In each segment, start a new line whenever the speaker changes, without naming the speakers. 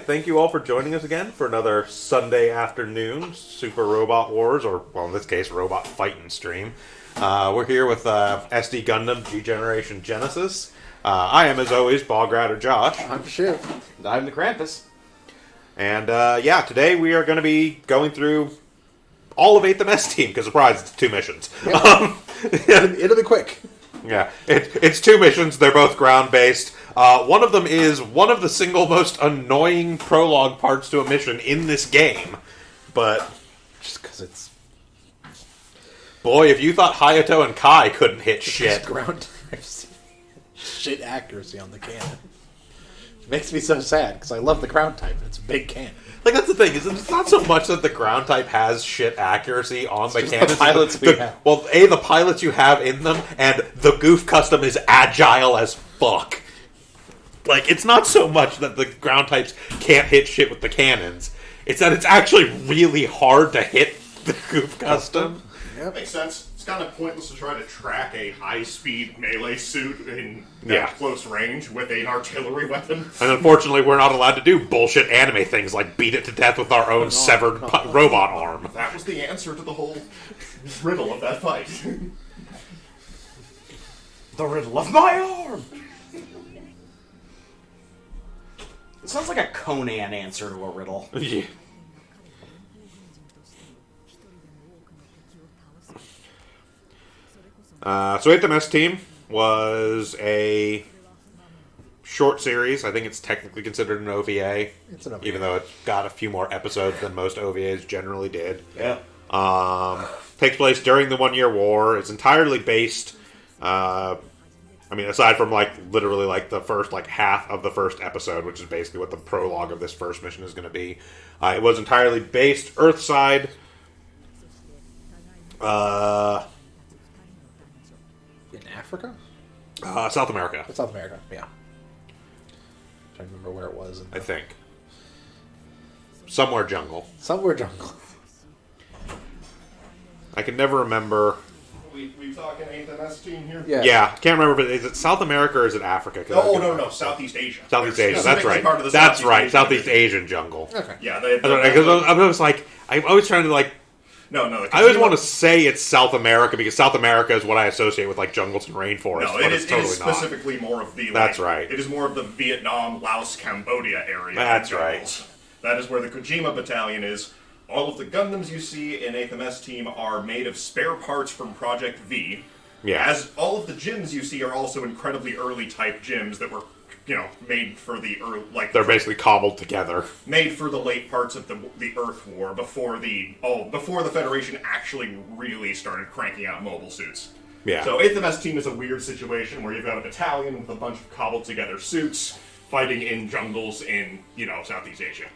right, thank you all for joining us again for another Sunday afternoon Super Robot Wars, or, well, in this case, Robot Fighting stream. We're here with SD Gundam G Genesis. I am, as always, Ballgrad or Josh.
I'm Shiv.
And I'm the Krampus.
And, today we are going to be going through all of 8th MS Team, because, surprise, it's 2 missions.
Yep. It'll be quick.
Yeah, it's 2 missions. They're both ground-based. One of them is one of the single most annoying prologue parts to a mission in this game. But
Just because it's
boy, if you thought Hayato and Kai couldn't hit shit.
ground shit accuracy on the cannon. It makes me so sad because I love the ground type. It's a big cannon.
Like, that's the thing, is it's not so much that the ground type has shit accuracy on the cannons.
The pilots we have.
Well, the pilots you have in them, and the Goof Custom is agile as fuck. Like, it's not so much that the ground types can't hit shit with the cannons. It's that it's actually really hard to hit the Goof Custom.
Yep.
Makes sense. It's kind of pointless to try to track a high-speed melee suit in close range with an artillery weapon.
And unfortunately, we're not allowed to do bullshit anime things like beat it to death with our own severed robot arm.
That was the answer to the whole riddle of that fight.
The riddle of my arm! It sounds like a Conan answer to a riddle.
Yeah. So 8th MS Team was a short series. I think it's technically considered an OVA.
It's an OVA.
Even though it got a few more episodes than most OVAs generally did.
Yeah.
Takes place during the 1 Year War. It's entirely based, aside from, literally, the first, half of the first episode, which is basically what the prologue of this first mission is going to be. It was entirely based Earthside.
In Africa?
South America,
South America, yeah. Trying to remember where it was.
I think. Somewhere jungle.
Somewhere jungle.
I can never remember.
We talking 8th MS team here?
Yeah.
Can't remember if is it South America or is it Africa?
No, Southeast Asia.
Southeast
They're
Asia, that's right.
part of the
That's right,
Asian
Southeast
division.
Asian jungle.
Okay.
Yeah,
I was like, I'm always trying to,
No,
I always want to say it's South America because South America is what I associate with, jungles and rainforests,
No,
but
it
it's
is
totally not.
specifically more of the...
That's right.
It is more of the Vietnam, Laos, Cambodia area.
That's
jungles. That is where the Kojima Battalion is. All of the Gundams you see in 8th MS Team are made of spare parts from Project V.
Yeah.
As all of the gyms you see are also incredibly early type gyms that were, made for the early,
They're basically cobbled together.
made for the late parts of the Earth War before the Federation actually really started cranking out mobile suits.
Yeah.
So 8th MS Team is a weird situation where you've got a battalion with a bunch of cobbled together suits fighting in jungles in, Southeast Asia.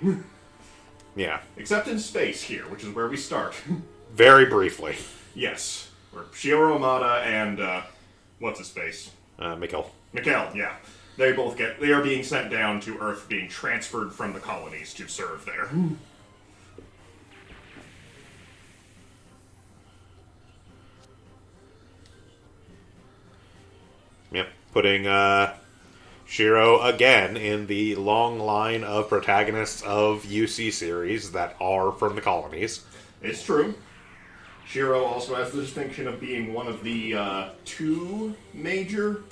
Yeah.
Except in space here, which is where we start.
Very briefly.
Yes. Where Shiro Amada and, what's his face?
Mikkel.
Mikkel, yeah. They are being sent down to Earth, being transferred from the colonies to serve there.
Yep. Putting Shiro again in the long line of protagonists of UC series that are from the colonies.
It's true. Shiro also has the distinction of being one of the 3 major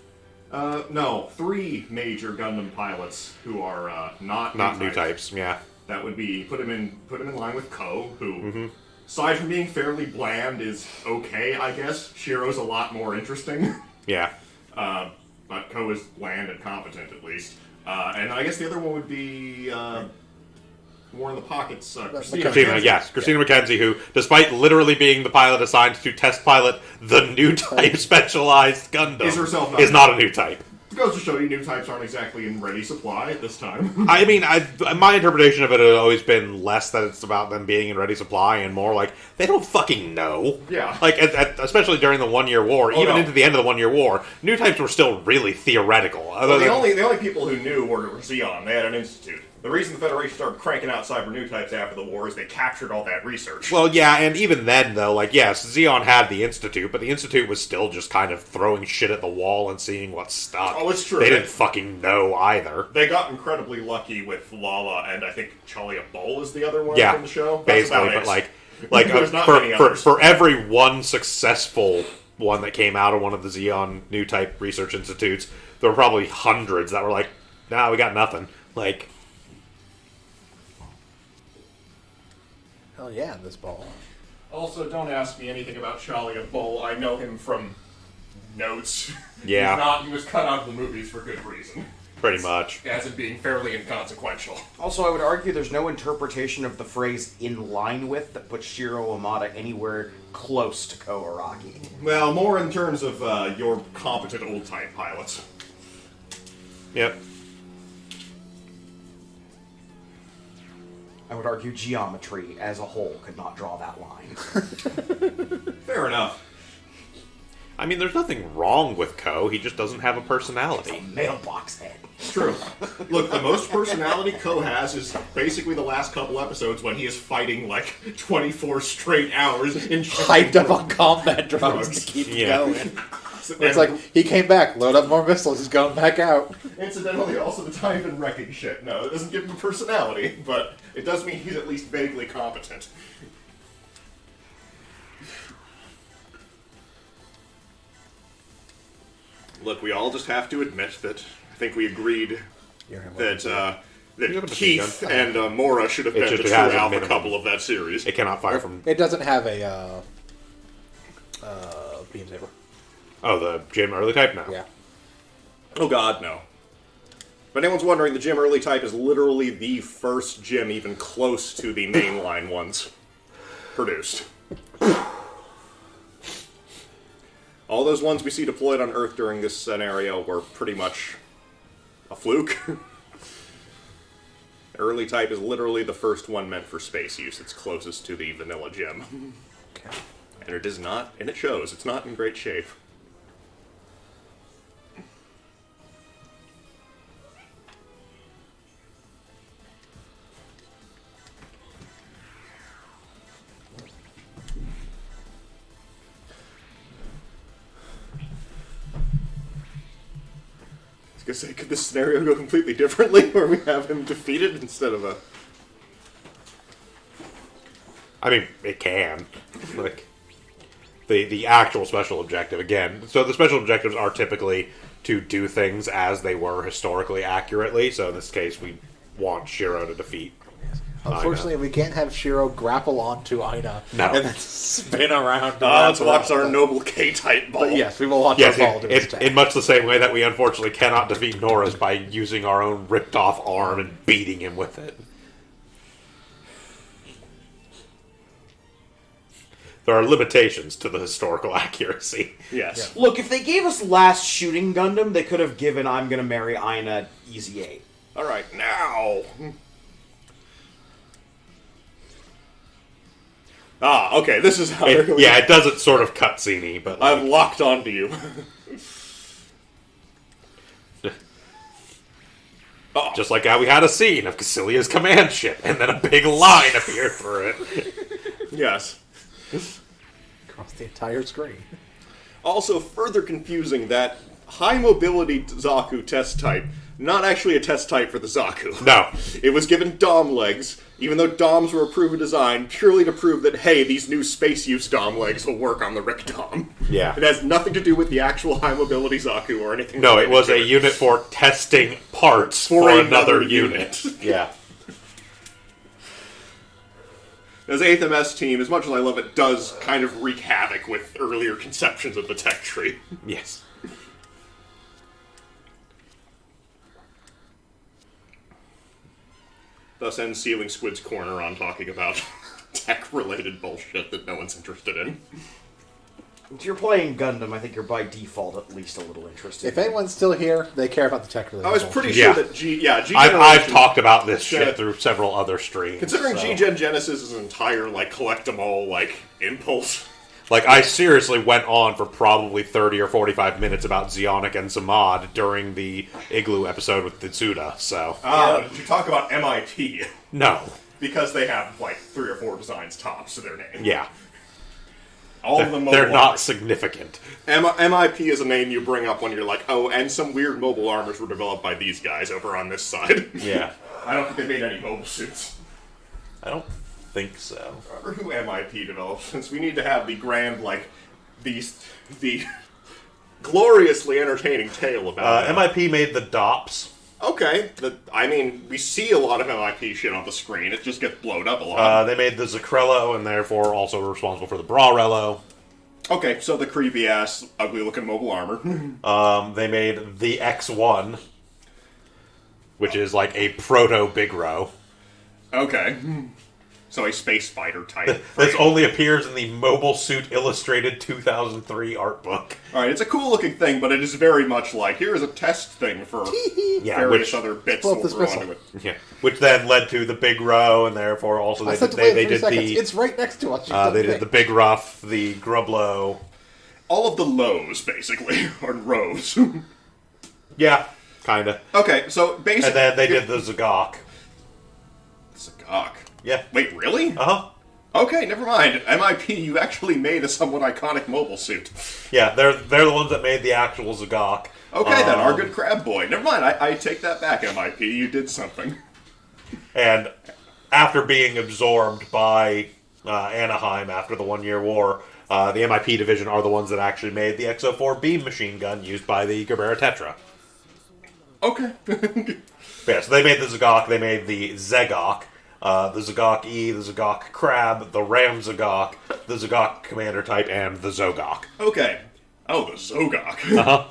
Gundam pilots who are not
New types, yeah.
That would be put him in line with Ko, who, aside from being fairly bland, is okay, I guess. Shiro's a lot more interesting.
Yeah.
But Ko is bland and competent, at least. And I guess the other one would be more in the pockets. Christina
McKenzie, who, despite literally being the pilot assigned to test pilot the new type specialized Gundam,
Is herself
not a new type.
It goes to show you, new types aren't exactly in ready supply at this time.
I mean, my interpretation of it has always been less that it's about them being in ready supply and more like, they don't fucking know.
Yeah.
Especially during the 1 Year War, even
no.
into the end of the 1 Year War, new types were still really theoretical.
Well, the only people who knew were Xeon. They had an institute. The reason the Federation started cranking out cyber new types after the war is they captured all that research.
Well, yeah, and even then, though, yes, Xeon had the Institute, but the Institute was still just kind of throwing shit at the wall and seeing what stuck.
Oh, it's true.
They didn't fucking know either.
They got incredibly lucky with Lala, and I think Chalia Bull is the other one
Yeah,
from the show. That's
basically,
about
but
it. There's not many others.
for every one successful one that came out of one of the Xeon Newtype research institutes, there were probably hundreds that were like, nah, we got nothing. Like,
Hell yeah, this ball.
Also, don't ask me anything about Chalia Bull. I know him from notes.
Yeah.
He was cut out of the movies for good reason.
pretty much.
As in being fairly inconsequential.
Also, I would argue there's no interpretation of the phrase "in line with" that puts Shiro Amada anywhere close to Ko Araki.
Well, more in terms of your competent old type pilots.
Yep.
I would argue geometry as a whole could not draw that line.
Fair enough.
I mean, there's nothing wrong with Ko. He just doesn't have a personality.
Mailbox head.
True. Look, the most personality Ko has is basically the last couple episodes when he is fighting like 24 straight hours in
Hyped up on combat drugs to keep
Yeah.
going. It's like, he came back, load up more missiles, he's going back out.
Incidentally, also the time been wrecking shit. No, it doesn't give him a personality, but it does mean he's at least vaguely competent. Look, we all just have to admit that I think we agreed that Keith and Mora should have been the
just
true
has a
alpha
minimum.
couple of that series.
It cannot fire from...
It doesn't have a beam saber.
Oh, the Jim early type? No.
Yeah.
Oh god, no. If anyone's wondering, the Jim early type is literally the first Jim even close to the mainline ones produced. All those ones we see deployed on Earth during this scenario were pretty much a fluke. Early type is literally the first one meant for space use. It's closest to the vanilla Jim.
Okay.
And it is not, and it shows, it's not in great shape. I was gonna say, could this scenario go completely differently, where we have him defeated instead of a...
I mean, it can. Like, the actual special objective, again. So the special objectives are typically to do things as they were historically accurately. So in this case, we want Shiro to defeat
Unfortunately, we can't have Shiro grapple onto Aina
No.
and then spin around.
let's watch our noble K-type ball.
But yes, we will watch
Yes,
our ball do its attack.
in much the same way that we unfortunately cannot defeat Nora's by using our own ripped-off arm and beating him with it. There are limitations to the historical accuracy.
Yes.
Look, if they gave us Last Shooting Gundam, they could have given I'm Gonna Marry Aina Easy 8.
Alright, now... Ah, okay, this is how they're going.
Yeah, it doesn't sort of cutscene-y, but like,
I've locked onto you.
just like how we had a scene of Cassilia's command ship, and then a big line appeared for it.
Yes.
Across the entire screen.
Also, further confusing that high mobility Zaku test type, not actually a test type for the Zaku.
No.
It was given Dom legs, even though Doms were a proven design, purely to prove that, hey, these new space use Dom legs will work on the Rick Dom.
Yeah.
It has nothing to do with the actual high mobility Zaku or anything.
No, it
related
was
to
a unit for testing parts for another unit. Yeah.
As 8th MS team, as much as I love it, does kind of wreak havoc with earlier conceptions of the tech tree.
Yes.
Thus ends Sealing Squid's corner on talking about tech-related bullshit that no one's interested in.
If you're playing Gundam, I think you're by default at least a little interested.
If anyone's still here, they care about the tech related.
I was pretty
Yeah.
sure that G
I've
Generation-
talked about this
Yeah.
shit through several other streams.
Considering
so.
G Gen Genesis is an entire, like, collect 'em all, like, impulse.
Like, I seriously went on for probably 30 or 45 minutes about Zeonic and Zamad during the Igloo episode with Tetsuda, so...
Did you talk about MIT?
No.
Because they have, like, 3 or 4 designs tops to their name.
Yeah.
All of the mobile
They're not
armors.
significant.
MIP is a name you bring up when you're like, oh, and some weird mobile armors were developed by these guys over on this side.
Yeah.
I don't think they made any mobile suits.
I don't think so.
Or who MIP developed, since we need to have the grand, like, the gloriously entertaining tale about it.
MIP made the DOPS.
Okay, I mean, we see a lot of MIP shit on the screen. It just gets blown up a lot.
They made the Zacrello, and therefore also responsible for the Brawrello.
Okay, so the creepy-ass, ugly-looking mobile armor.
They made the X1, which is like a proto-Big Row.
Okay. So a space fighter type.
This only appears in the Mobile Suit Illustrated 2003 art book.
Alright, it's a cool-looking thing, but it is very much like, here's a test thing for various other bits
Pull up
we'll
this
throw
missile.
onto it.
Yeah, which then led to the Big Row, and therefore also
I
they
said
did,
to wait
they
3
did
seconds.
the
It's right next to us.
they did the Big Rough, the Grublow.
All of the lows, basically, or rows.
Yeah, kinda.
Okay, so basically...
And then they did the Zagok.
Zagok.
Yeah.
Wait, really?
Uh-huh.
Okay, never mind. MIP, you actually made a somewhat iconic mobile suit.
Yeah, they're the ones that made the actual Zagok.
Okay, then, our good crab boy. Never mind, I take that back, MIP. You did something.
And after being absorbed by Anaheim after the 1 Year War, the MIP division are the ones that actually made the XO4 beam machine gun used by the Gerbera Tetra.
Okay.
Yeah, so they made the Zagok, they made the Zegok, the Zagok E, the Zagok Crab, the Ram Zagok, the Zagok Commander type, and the Zogok.
Okay. Oh, the Zogok.
Uh-huh.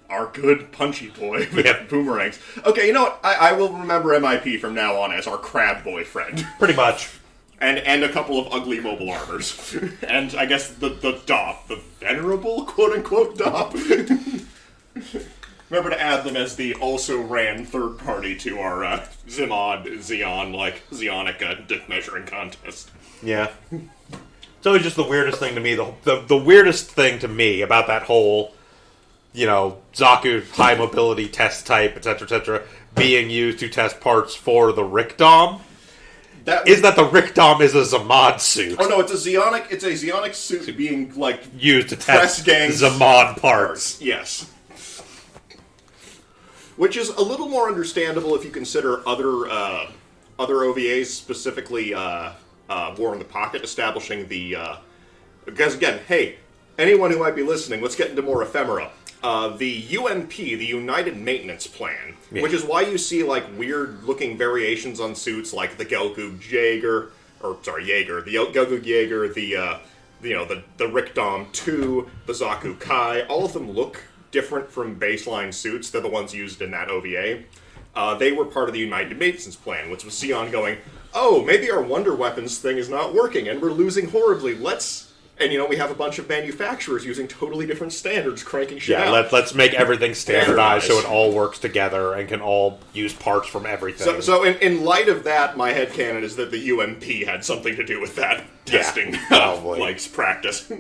Our good punchy boy with
Yep.
boomerangs. Okay, you know what? I will remember MIP from now on as our crab boyfriend.
Pretty much.
And a couple of ugly mobile armors. And I guess the DOP, the venerable quote-unquote DOP. Remember to add them as the also ran third party to our Zeonic dick measuring contest.
Yeah. It's always just the weirdest thing to me. The weirdest thing to me about that whole, Zaku high mobility test type, etc., being used to test parts for the Rickdom is that the Rickdom is a Zamad suit.
Oh no, it's a Zeonic suit being
Used to
press
test
gangs
Zamad parts.
Yes. Which is a little more understandable if you consider other OVAs, specifically War in the Pocket, establishing the... because again, hey, anyone who might be listening, let's get into more ephemera. The UMP, the United Maintenance Plan, which is why you see weird-looking variations on suits like the Gelgoog Jaeger, the Gelgoog Jaeger, the Rickdom 2, the Zaku Kai. All of them look different from baseline suits. They're the ones used in that OVA. They were part of the United Maintenance Plan, which was Zeon going, oh, maybe our Wonder Weapons thing is not working, and we're losing horribly. And we have a bunch of manufacturers using totally different standards cranking shit out.
Yeah, let's make everything standardized so it all works together and can all use parts from everything.
So in light of that, my headcanon is that the UMP had something to do with that testing
probably.
Practice.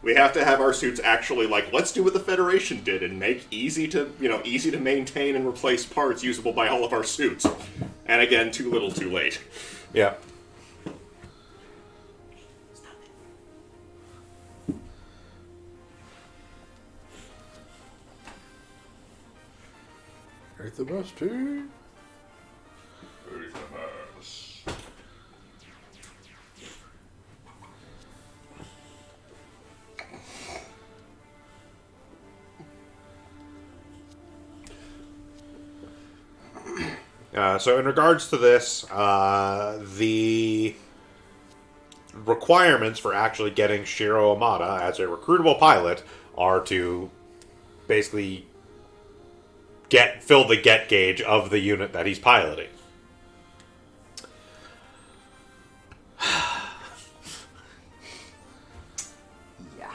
We have to have our suits actually let's do what the Federation did and make easy to maintain and replace parts usable by all of our suits. And again, too little, too late.
Yeah.
Earth the best too.
So in regards to this, the requirements for actually getting Shiro Amada as a recruitable pilot are to basically fill the get gauge of the unit that he's piloting.
Yeah.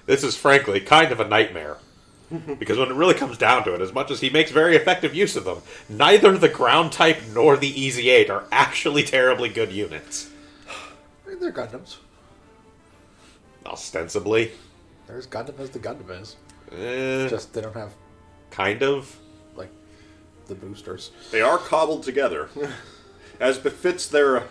This is frankly kind of a nightmare. Because when it really comes down to it, as much as he makes very effective use of them, neither the ground type nor the Easy 8 are actually terribly good units.
They're Gundams.
Ostensibly.
There's Gundam as the Gundam is.
Eh,
Just they don't have
kind of.
the boosters.
They are cobbled together, as befits their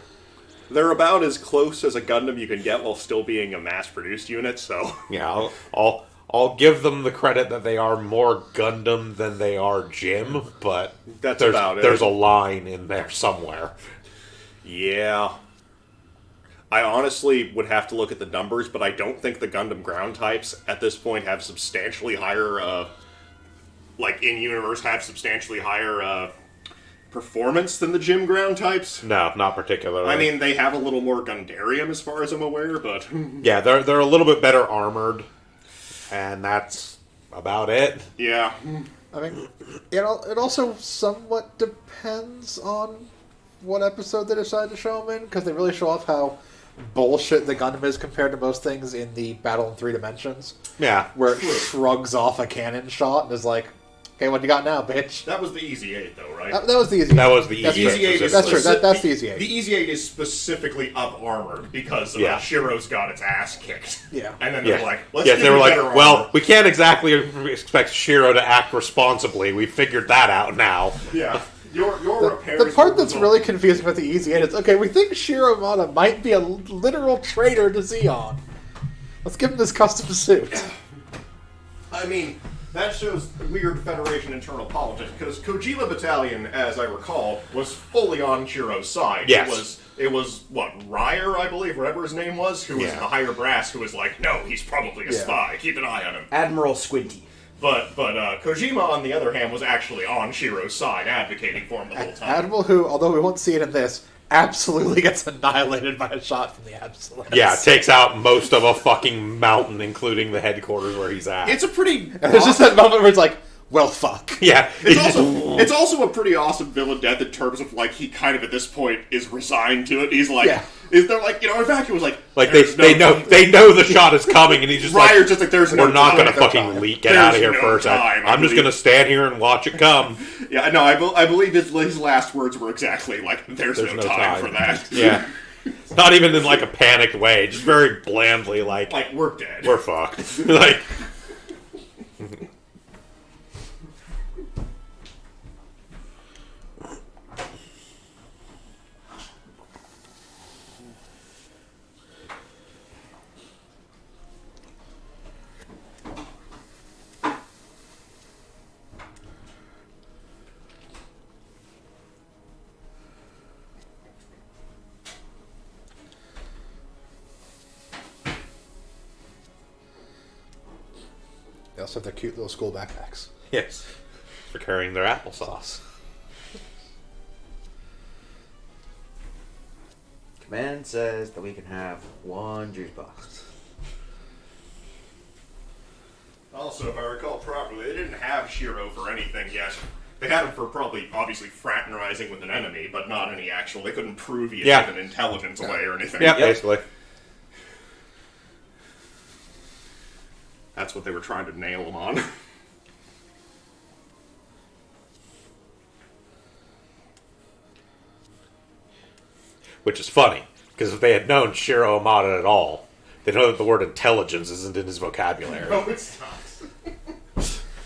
They're about as close as a Gundam you can get while still being a mass-produced unit, so...
Yeah, I'll give them the credit that they are more Gundam than they are Jim, but
That's about it.
There's a line in there somewhere.
Yeah. I honestly would have to look at the numbers, but I don't think the Gundam ground types at this point have substantially higher, in-universe have substantially higher, performance than the Jim ground types.
No, not particularly.
I mean, they have a little more Gundarium as far as I'm aware, but...
Yeah, they're a little bit better armored, and that's about it.
Yeah.
I mean, it also somewhat depends on what episode they decide to show them in, because they really show off how bullshit the Gundam is compared to most things in the Battle in 3 Dimensions.
Yeah.
Where it shrugs off a cannon shot and is like, okay, what you got now, bitch?
That was the Easy 8, though, right?
That was the easy.
That was the
That's
Easy
true.
8.
That's true. That's the Easy 8.
The Easy 8 is specifically up-armored because Shiro's got its ass kicked.
Yeah.
And then they're like, let's
yes,
give
they were
it
like,
better
well,
armor.
we can't exactly expect Shiro to act responsibly. We figured that out now.
Yeah. Your repairs
The part
will
that's
result-
really confusing with the Easy 8 is, okay, we think Shiro Amada might be a literal traitor to Zeon. Let's give him this custom suit.
I mean, that shows weird Federation internal politics, because Kojima Battalion, as I recall, was fully on Shiro's side.
Yes.
It was what, Ryer, I believe, whatever his name was, who was in the higher brass, who was like, no, he's probably a spy, keep an eye on him.
Admiral Squinty.
But Kojima, on the other hand, was actually on Shiro's side, advocating for him the whole time.
Admiral who, although we won't see it in this, absolutely gets annihilated by a shot from the Absolute.
Yeah, takes out most of a fucking mountain, including the headquarters where he's at.
It's a pretty...
And there's just that moment where it's like, well, fuck.
yeah.
It's also a pretty awesome villain death in terms of, like, he kind of at this point is resigned to it. He's like...
Yeah.
They're like, in fact, it was like...
Like, they know the shot is coming, and he's just
Ryer's
like,
just like, there's no
we're not
time.
going to fucking leak. Get out of here
There's no
first.
time, I
I'm just
believe.
going to stand here and watch it come.
Yeah, no, I believe his last words were exactly like, there's no time for that.
Yeah. Not even in, like, a panicked way. Just very blandly, like
We're dead.
we're fucked. Like...
They also have their cute little school backpacks.
Yes. For carrying their applesauce.
Command says that we can have one juice box.
Also, if I recall properly, they didn't have Shiro for anything yet. They had him for probably, obviously, fraternizing with an enemy, but not any actual... They couldn't prove he had given intelligence away or anything.
Yeah, basically.
That's what they were trying to nail him on.
Which is funny, because if they had known Shiro Amada at all, they know that the word intelligence isn't in his vocabulary.
No, it's not.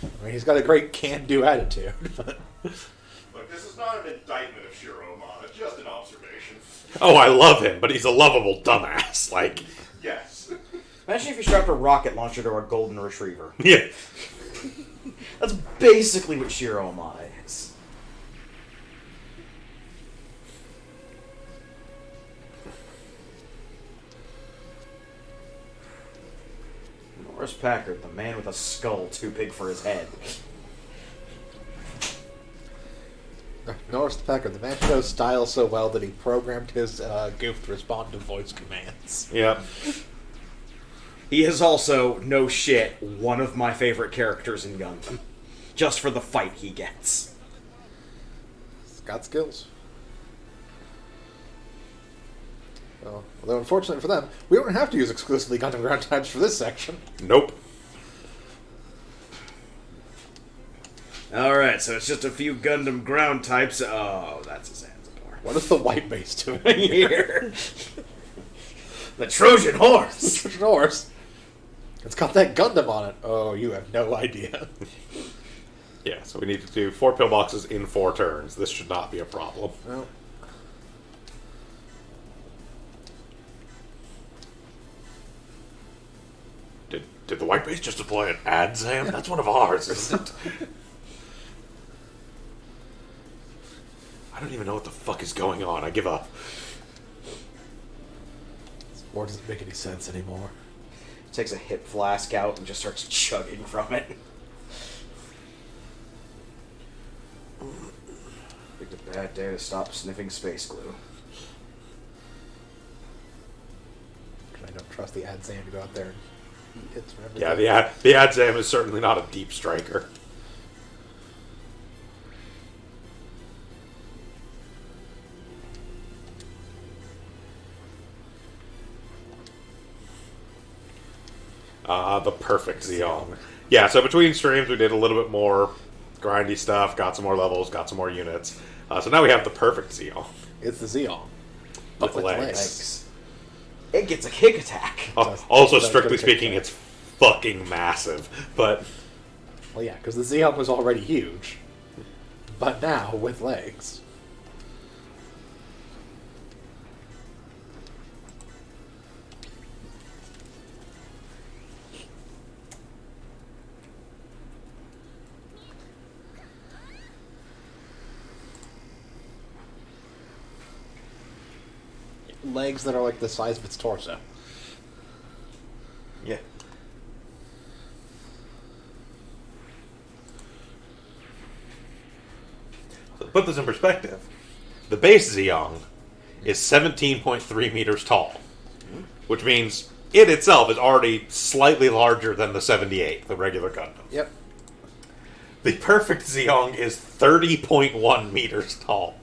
I mean, he's got a great can-do attitude. But
Look, this is not an indictment of Shiro Amada, just an observation.
Oh, I love him, but he's a lovable dumbass. Like,
Yes.
Imagine if you strapped a rocket launcher to a golden retriever.
yeah.
That's basically what Shiro Amada is. Norris Packard, the man with a skull too big for his head.
Norris Packard, the man who knows style so well that he programmed his goof to respond to voice commands.
Yeah.
He is also, no shit, one of my favorite characters in Gundam. Just for the fight he gets.
He's got skills. Well, although unfortunately for them, we don't have to use exclusively Gundam ground types for this section.
Nope.
Alright, so it's just a few Gundam ground types. Oh, that's a Zanzibar.
What is the white base doing here?
The Trojan horse!
Trojan horse. It's got that Gundam on it. Oh, you have no idea.
Yeah, so we need to do 4 pillboxes in 4 turns. This should not be a problem.
Well,
He's just deploying Adzam? That's one of ours, isn't it? I don't even know what the fuck is going on. I give up.
This war doesn't make any sense anymore.
Takes a hip flask out and just starts chugging from it. Picked a bad day to stop sniffing space glue.
I don't trust the Adzam to go out there and eat hits from everything.
Yeah, the Adzam is certainly not a deep striker. The perfect Zeong. Yeah, so between streams we did a little bit more grindy stuff, got some more levels, got some more units. So now we have the perfect Zeong.
It's the Zeong.
With legs.
Legs. It gets a kick attack.
Also,
Does
strictly
get a kick
speaking,
attack.
it's fucking massive. But
Well, yeah, because the Zeong was already huge. But now, with legs. Legs that are like the size of its torso.
Yeah.
to put this in perspective, the base Zeong is 17.3 meters tall, which means it itself is already slightly larger than the 78, the regular Gundam.
Yep.
The perfect Zeong is 30.1 meters tall.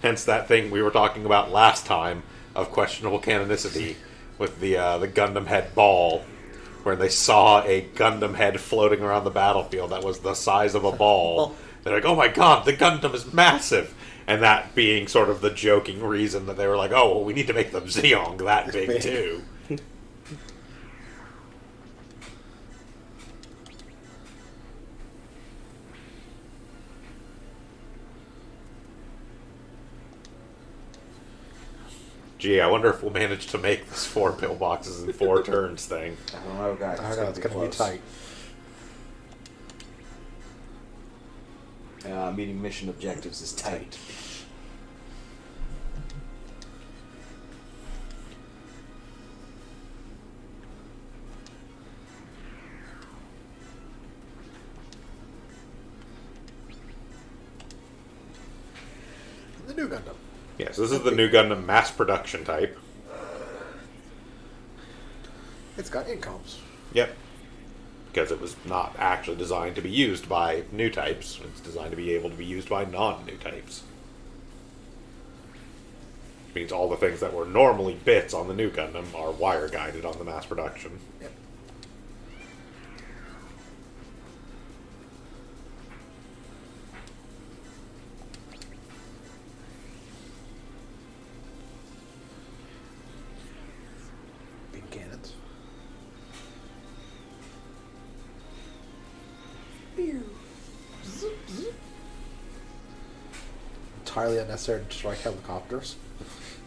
Hence that thing we were talking about last time of questionable canonicity with the Gundam head ball, where they saw a Gundam head floating around the battlefield that was the size of a ball. They're like, oh my god, the Gundam is massive! And that being sort of the joking reason that they were like, oh, well, we need to make the Zeong that big too. Gee, I wonder if we'll manage to make this 4 pillboxes in 4 turns thing.
I don't know, guys.
I know, it's going to be tight.
Meeting mission objectives is tight.
The new Gundam.
Yes, this is the new Gundam mass production type.
It's got incomes.
Yep. Because it was not actually designed to be used by new types. It's designed to be able to be used by non-new types. Which means all the things that were normally bits on the new Gundam are wire guided on the mass production.
Yep. Big cannons. Entirely unnecessary to destroy helicopters.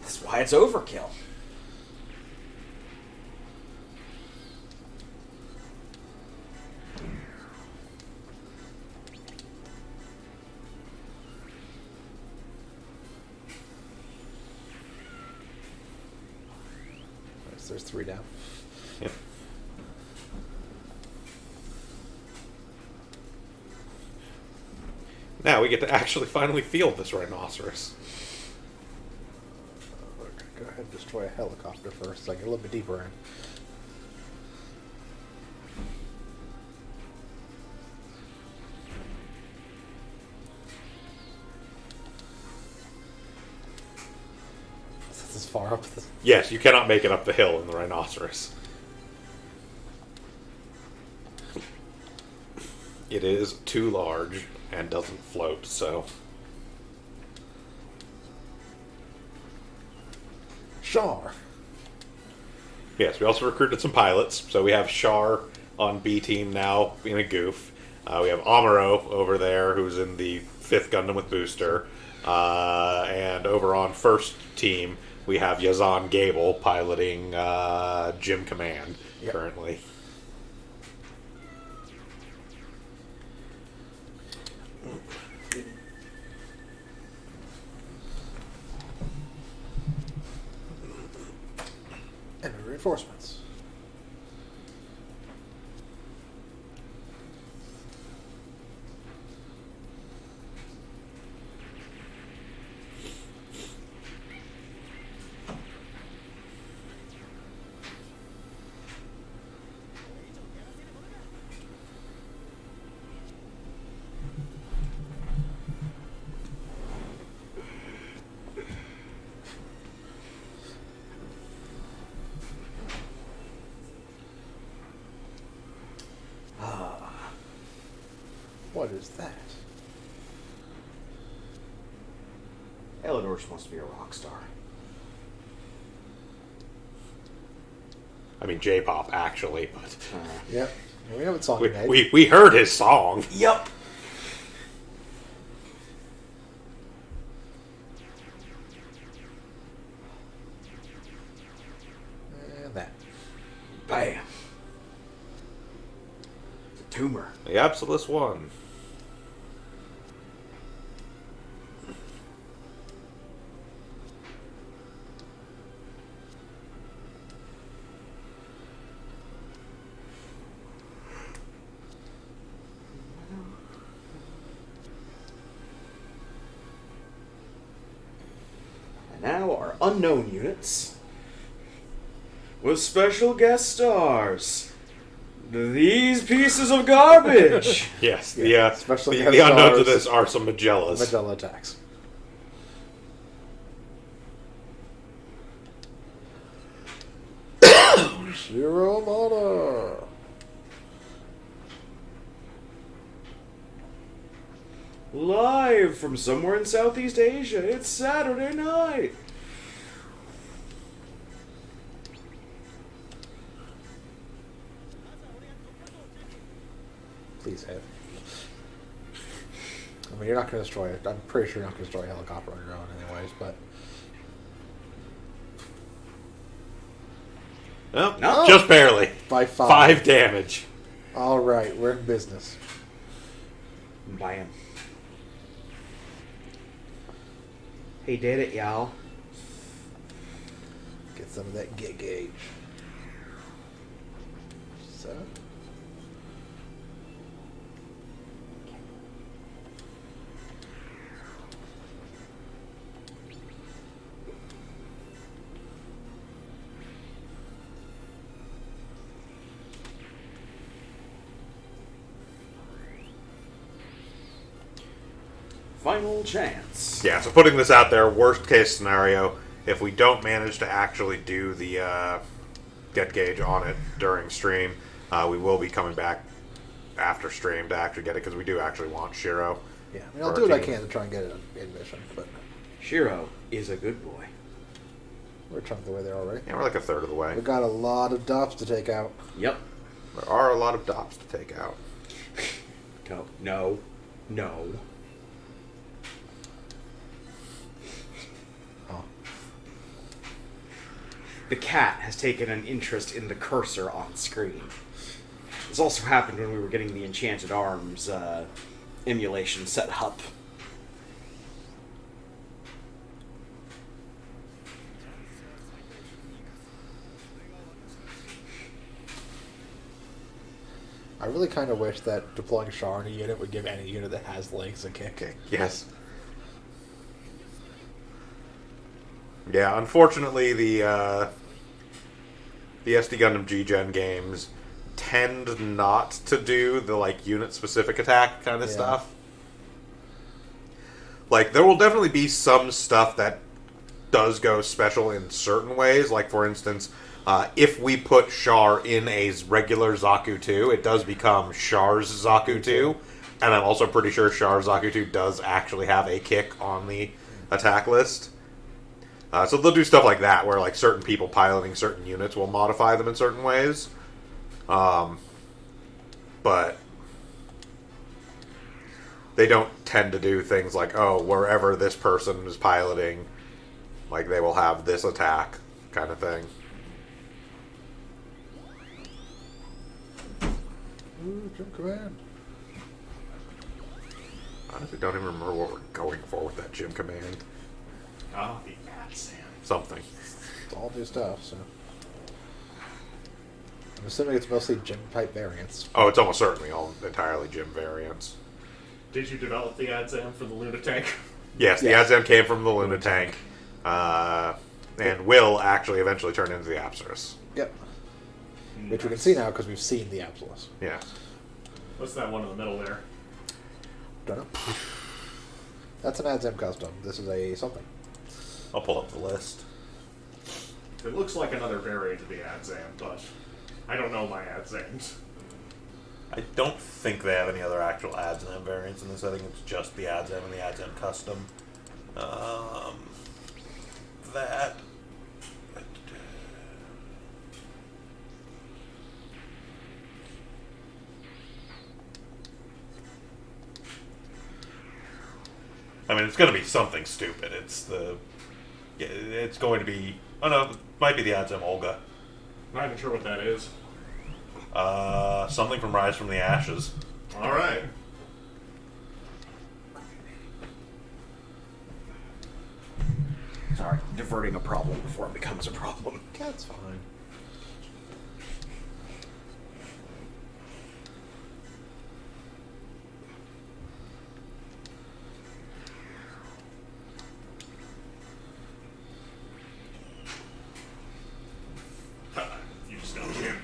That's why it's overkill.
There's 3 down.
Yep. Now we get to actually finally field this rhinoceros.
Go ahead and destroy a helicopter first, so I get a little bit deeper in. This is far up.
Yes, you cannot make it up the hill in the rhinoceros. It is too large and doesn't float, so...
Char.
Yes, we also recruited some pilots. So we have Char on B team now in a goof. We have Amuro over there, who's in the 5th Gundam with Booster. And over on first team, we have Yazan Gable piloting Gym Command currently.
And reinforcements. What is that?
Eleanor just wants to be a rock star.
I mean, J-pop, actually, but...
Yep. We know what song he made.
We heard his song.
Yep.
And that.
Bam. It's a tumor.
The Absolus One.
And now our unknown units with special guest stars. These pieces of garbage.
Yes,
especially
the unknowns of this are some Magellas.
Magella attacks. Shiro Amada.
Live from somewhere in Southeast Asia, it's Saturday night.
Please hit. I mean, you're not going to destroy it. I'm pretty sure you're not going to destroy a helicopter on your own anyways, but...
No, just barely.
By 5.
5 damage.
Alright, we're in business.
Bam. He did it, y'all.
Get some of that get gauge. So...
Final chance.
Yeah, so putting this out there, worst case scenario, if we don't manage to actually do the get gauge on it during stream, we will be coming back after stream to actually get it, because we do actually want Shiro.
Yeah, I mean, I'll do what I can to try and get it in mission, but...
Shiro is a good boy.
We're a chunk of the way there already.
Yeah, we're like a third of the way.
We've got a lot of dops to take out.
Yep.
There are a lot of dops to take out.
No.
Oh.
The cat has taken an interest in the cursor on screen. This also happened when we were getting the Enchanted Arms emulation set up.
I really kind of wish that deploying Char in a unit would give any unit that has legs a kick.
Yes. Yeah, unfortunately, the SD Gundam G Gen games tend not to do the like unit-specific attack kind of stuff. Like, there will definitely be some stuff that does go special in certain ways. Like, for instance, if we put Char in a regular Zaku 2, it does become Char's Zaku 2. And I'm also pretty sure Char's Zaku 2 does actually have a kick on the attack list. So they'll do stuff like that, where like certain people piloting certain units will modify them in certain ways. But they don't tend to do things like, oh, wherever this person is piloting, like they will have this attack kind of thing.
Ooh, Gym Command.
Honestly, don't even remember what we're going for with that gym command.
Oh, the Sam.
Something.
It's all new stuff, so. I'm assuming it's mostly gym-type variants.
Oh, it's almost certainly all entirely gym variants.
Did you develop the Adzam for the Lunatank?
Yes, the
Yes.
Adzam came from the Lunatank, and will actually eventually turn into the Apsaris.
Yep. Which we can see now because we've seen the Absolus.
Yeah.
What's that one in the middle there?
Don't know. That's an Adzam custom. This is a something.
I'll pull up the list.
It looks like another variant of the Adzam, but I don't know my Adzams.
I don't think they have any other actual Adzam variants in this. I think it's just the Adzam and the Adzam custom. That... I mean, it's going to be something stupid. It's going to be... Oh no, it might be the Adzam Olga.
Not even sure what that is.
Something from Rise from the Ashes.
Alright.
Sorry, diverting a problem before it becomes a problem.
That's fine.
You just got him.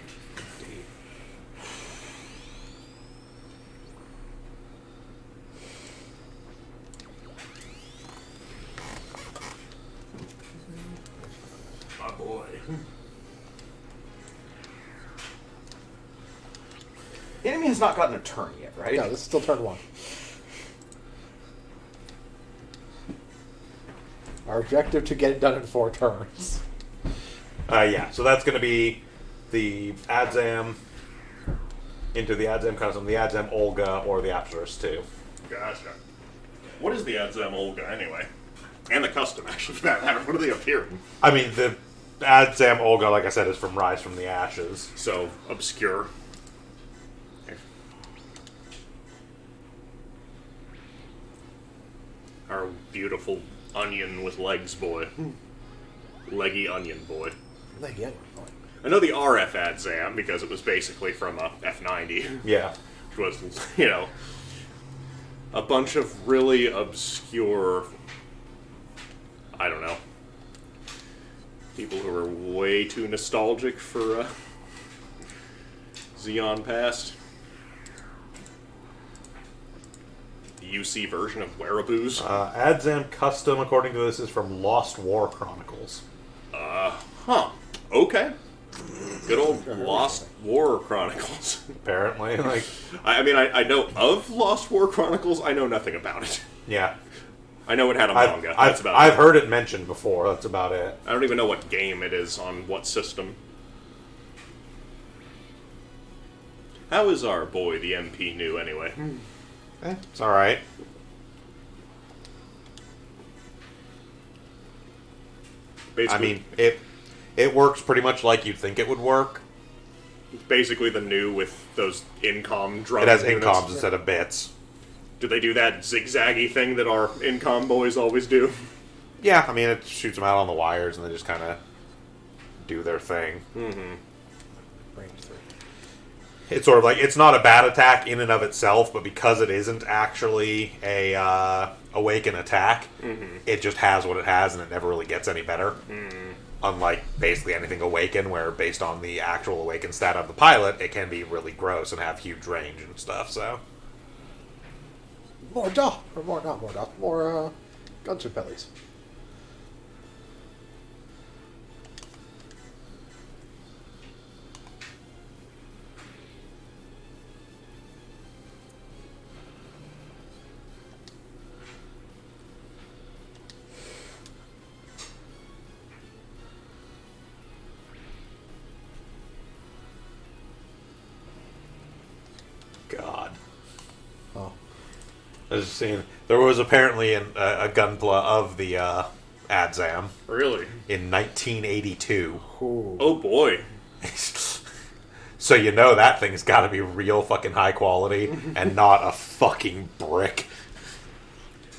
My boy.
The enemy has not gotten a turn yet, right?
Yeah, this is still turn 1. Our objective to get it done in 4 turns.
Yeah, so that's going to be the Adzam into the Adzam custom, the Adzam Olga, or the Apsaris 2.
Gotcha. What is the Adzam Olga anyway? And the custom, actually, for that matter. What are they appearing?
I mean, the Adzam Olga, like I said, is from Rise from the Ashes.
So obscure. Our beautiful onion with legs boy. Leggy onion boy.
Like, yeah,
I know the RF Adzam because it was basically from a F90,
Yeah.
which was, a bunch of really obscure, I don't know, people who are way too nostalgic for Xeon Past. The UC version of Wearaboos.
Adzam Custom, according to this, is from Lost War Chronicles.
Huh. Okay. Good old Lost War Chronicles.
Apparently, like,
I mean, I know of Lost War Chronicles. I know nothing about it.
yeah.
I know it had a manga. That's about
I've
it.
heard it mentioned before. That's about it.
I don't even know what game it is on what system. How is our boy, the MP, new anyway?
It's all right.
Basically,
I mean, it works pretty much like you'd think it would work.
basically the new with those incom drum.
It has
units.
incoms instead of bits.
Do they do that zigzaggy thing that our incom boys always do?
Yeah, I mean, it shoots them out on the wires, and they just kind of do their thing.
range 3.
It's sort of like, it's not a bad attack in and of itself, but because it isn't actually a awaken attack, it just has what it has, and it never really gets any better. Unlike basically anything awaken, where based on the actual awaken stat of the pilot, it can be really gross and have huge range and stuff, so...
More Gunsuit bellies.
I was just saying, there was apparently a gunpla of the Adzam
Really?
in 1982.
Oh boy.
So you know that thing's got to be real fucking high quality and not a fucking brick.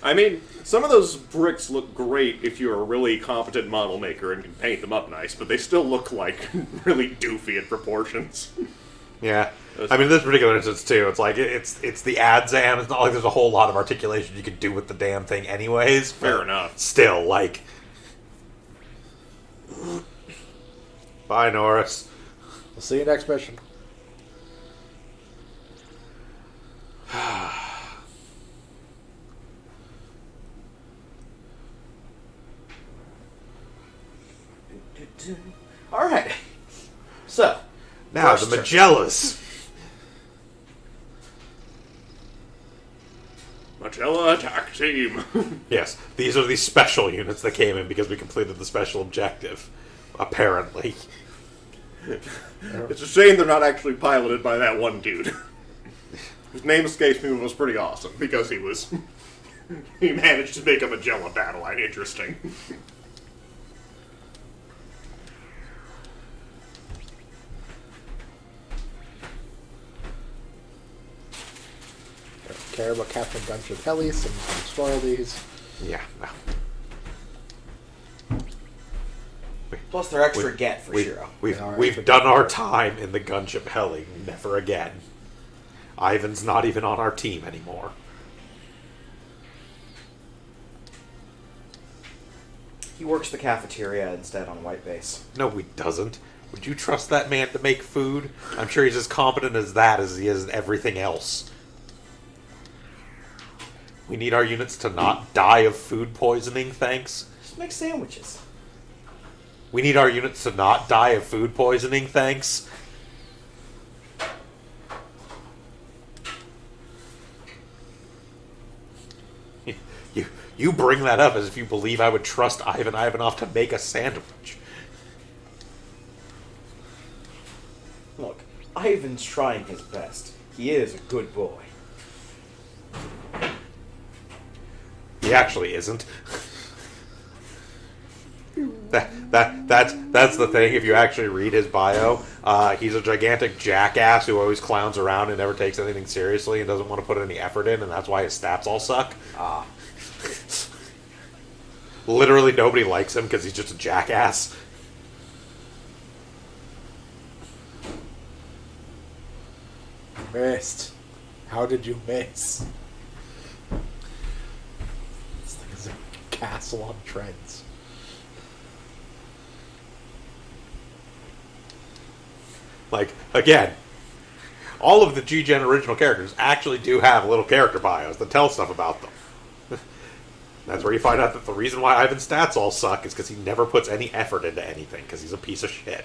I mean, some of those bricks look great if you're a really competent model maker and can paint them up nice, but they still look like really doofy in proportions.
Yeah. I mean, in this particular instance, too, it's like, it's the Adzam. It's not like there's a whole lot of articulation you could do with the damn thing anyways.
Fair enough.
Still, like... Bye, Norris.
We'll see you next mission.
All right. So,
Now,
first
the
turn.
Magellas.
Magella attack team.
Yes, these are the special units that came in because we completed the special objective. Apparently.
It's a shame they're not actually piloted by that one dude. His name escapes me, but was pretty awesome because he was... he managed to make a Magella battle line interesting.
Don't care about Captain Gunship Heli, so I'm going to spoil these.
Yeah, no.
Plus, they're extra get for Shiro.
We've done our time in the gunship heli. Never again. Ivan's not even on our team anymore.
He works the cafeteria instead on White Base.
No, he doesn't. Would you trust that man to make food? I'm sure he's as competent as that as he is in everything else. We need our units to not die of food poisoning, thanks.
Just make sandwiches.
We need our units to not die of food poisoning, thanks. You bring that up as if you believe I would trust Ivan Ivanov to make a sandwich.
Look, Ivan's trying his best. He is a good boy.
He actually isn't. That's the thing. If you actually read his bio, he's a gigantic jackass who always clowns around and never takes anything seriously and doesn't want to put any effort in, and that's why his stats all suck. Literally nobody likes him because he's just a jackass.
Missed. How did you miss? This thing is a castle on treads.
Like, again, all of the G Gen original characters actually do have little character bios that tell stuff about them. That's where you find out that the reason why Ivan's stats all suck is because he never puts any effort into anything, because he's a piece of shit.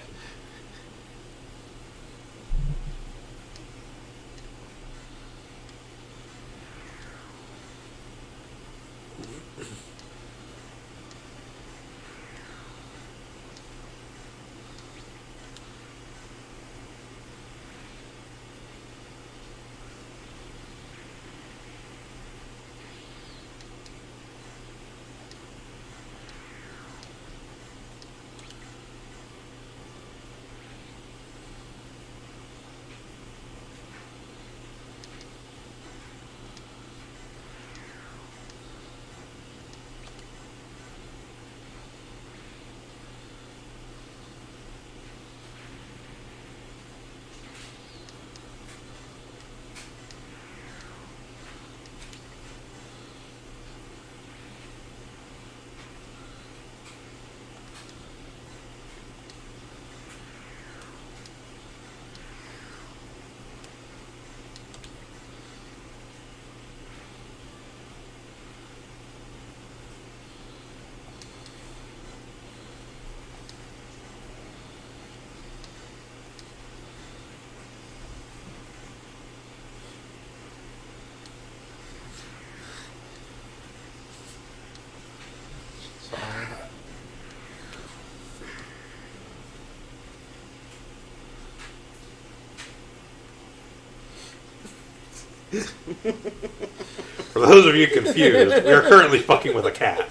For those of you confused, we are currently fucking with a cat.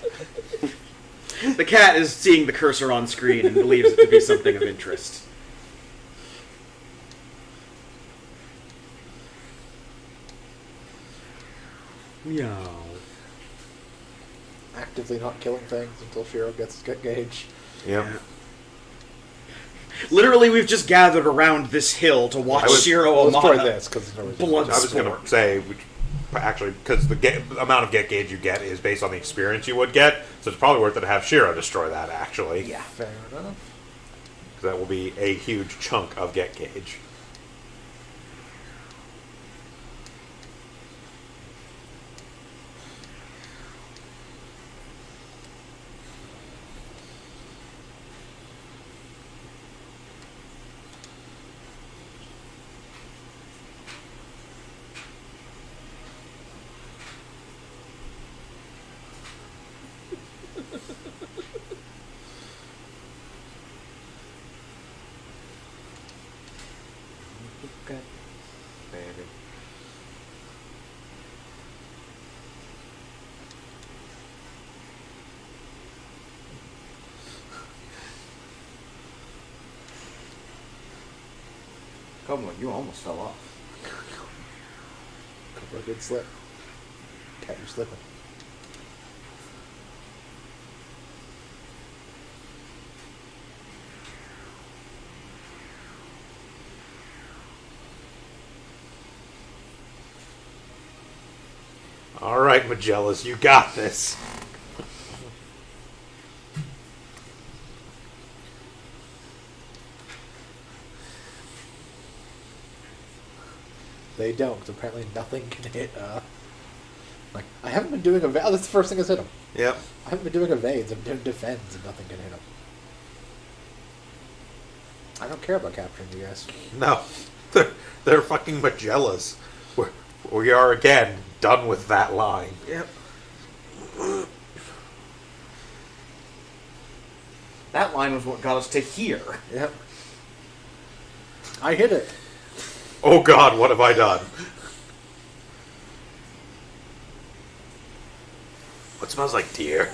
The cat is seeing the cursor on screen and believes it to be something of interest. Meow.
Actively not killing things until Shiro gets his get gauge.
Yep.
Literally, we've just gathered around this hill to watch Shiro
Let's try
Amada.
this because
Blood
I was going to say, actually, because the amount of get gauge you get is based on the experience you would get, so it's probably worth it to have Shiro destroy that, actually.
Yeah.
fair enough.
Because that will be a huge chunk of get gauge.
Come on, you almost fell off.
Couple of good slip. Cat, you're slipping.
All right, Magellas, you got this.
They don't, because apparently nothing can hit, like, I haven't been doing evades. Oh, that's the first thing that's hit him.
Yep.
I haven't been doing evades. I'm doing defends, and nothing can hit him. I don't care about capturing you guys.
No. They're fucking Magellas. We are, again, done with that line.
Yep. That line was what got us to here.
Yep. I hit it.
Oh god, what have I done? What smells like deer?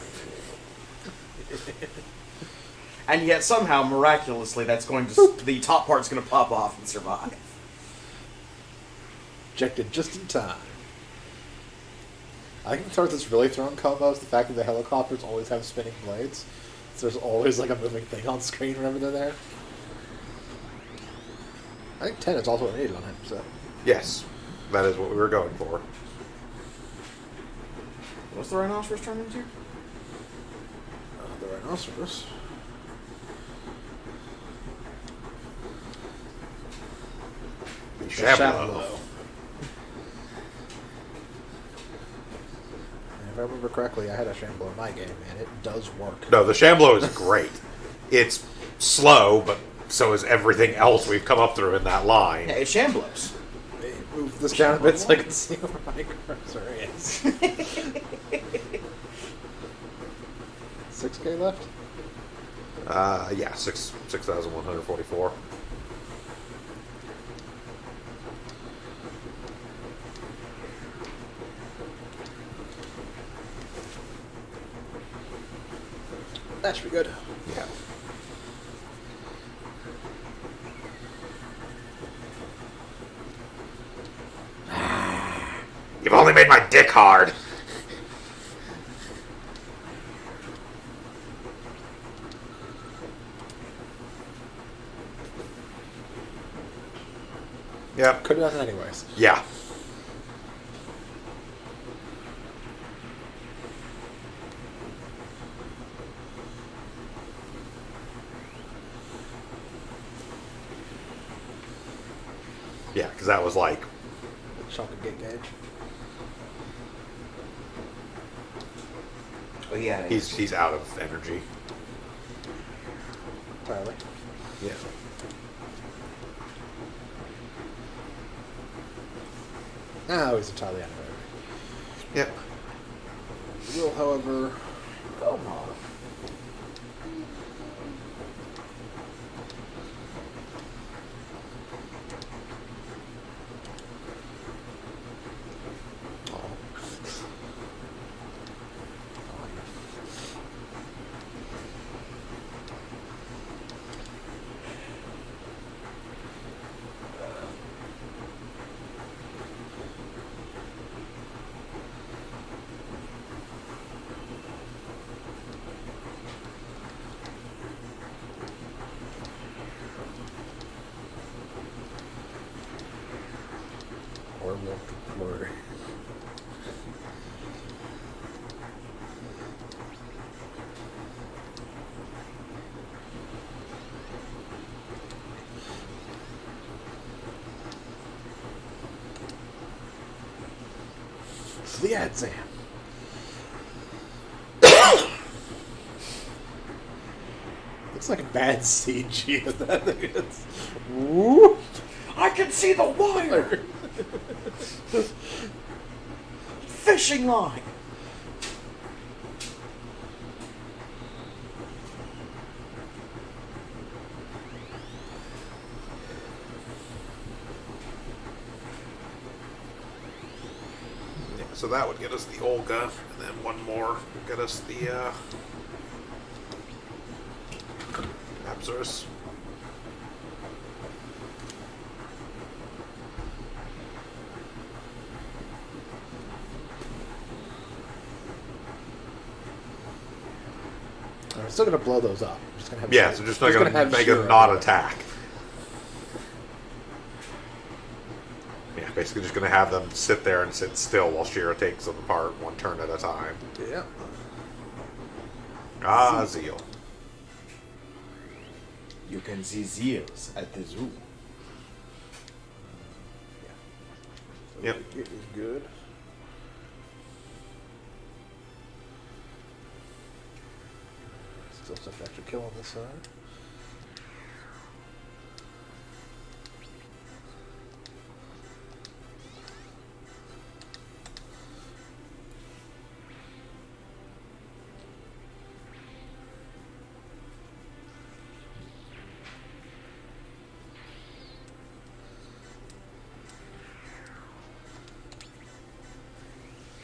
And yet somehow, miraculously, that's going to the top part's going to pop off and survive.
Ejected just in time. I think the part that's really throwing combos the fact that the helicopters always have spinning blades. So there's always like a moving thing on screen whenever they're there. I think 10 is also what I needed on him, so.
Yes, that is what we were going for.
What's the rhinoceros turned into?
The rhinoceros.
Shablo.
If I remember correctly, I had a Shambler in my game, and it does work.
No, the Shamblo is great. It's slow, but so is everything else we've come up through in that line.
Yeah, it's Shamblos.
Move this down a bit so I can see where my cursor is. 6K left?
Yeah, 6,144.
That should be good.
Yeah. You've only made my dick hard. Yep.
Could have done it anyways.
Yeah. Yeah, because that was like...
Shock and get gauge.
Oh, yeah.
He's out of energy.
Entirely.
Yeah.
Now he's entirely out of energy.
Yep.
Will, however... Come on. Flurry. It's the ad Zam. Looks like a bad CG of that thing is. Whoop!
I can see the wire! Fishing line!
Yeah, so that would get us the Olga, and then one more would get us the Absurs.
We're still gonna blow those up. We're just gonna have
Yeah, so just not gonna
have
make
Shiro
a not
do it.
attack. Yeah, basically just gonna have them sit there and sit still while Shiro takes them apart one turn at a time.
Yeah.
Ah, Zeal.
You can see Zeals at the zoo.
Yep.
It is good. Still some extra kill on this side.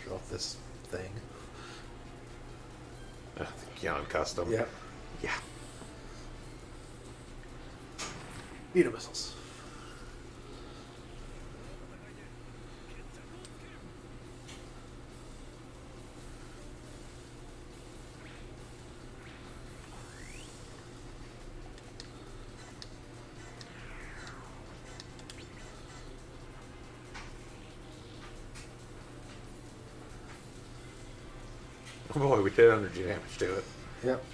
Show off this thing.
The Keon custom.
Yep.
Yeah.
Beta missiles.
Oh boy, we did energy damage to it.
Yep.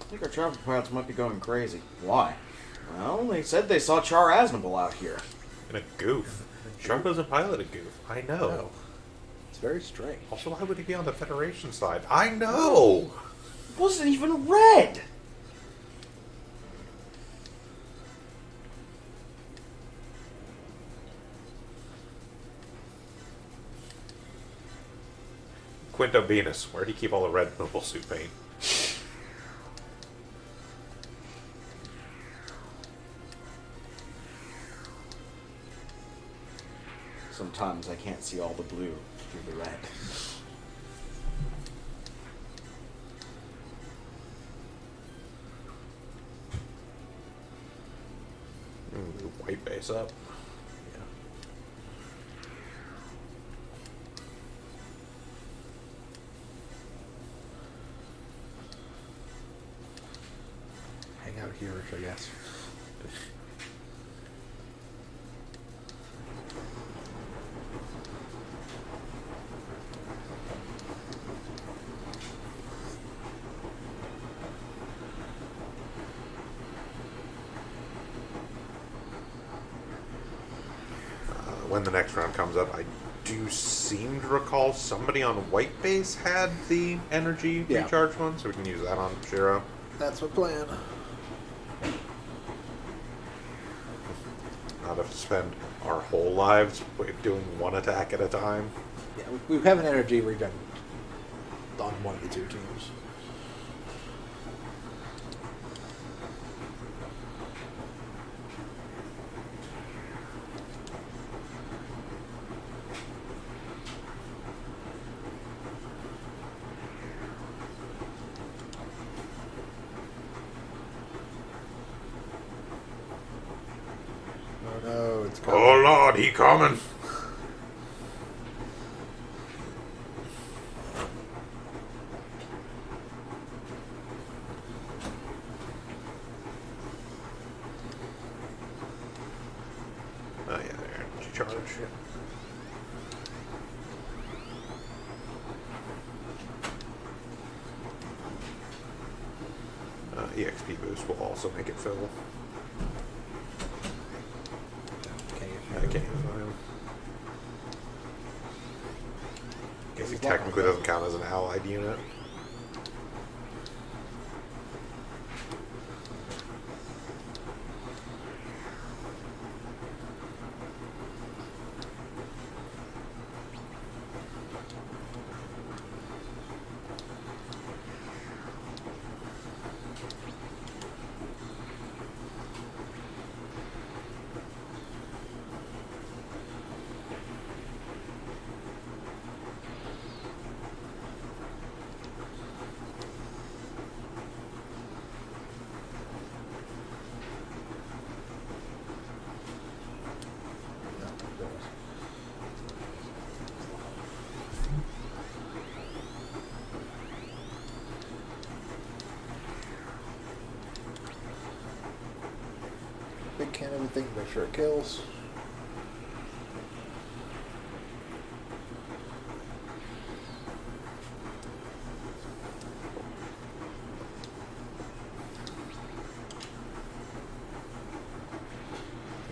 I think our travel pilots might be going crazy. Why? Well, they said they saw Char Aznable out here.
And a goof. Trump doesn't pilot a goof. I know.
No. It's very strange.
Also, why would he be on the Federation side? I know!
It wasn't even red!
Quinto Venus. Where'd he keep all the red mobile suit paint?
Sometimes I can't see all the blue through the red.
White base up.
Yeah. Hang out here, I guess.
When the next round comes up, I do seem to recall somebody on white base had the energy
Yeah.
recharge one, so we can use that on Shiro.
That's my plan.
Not have to spend our whole lives doing one attack at a time.
Yeah, we have an energy regen on one of the two teams. Oh, it's coming.
Oh Lord, he coming. Oh yeah, there. Energy charge. EXP boost will also make it fill.
Okay,
I can't use him. Guess he
He's
technically
locked.
doesn't count as an allied unit.
Big can everything, make sure it kills.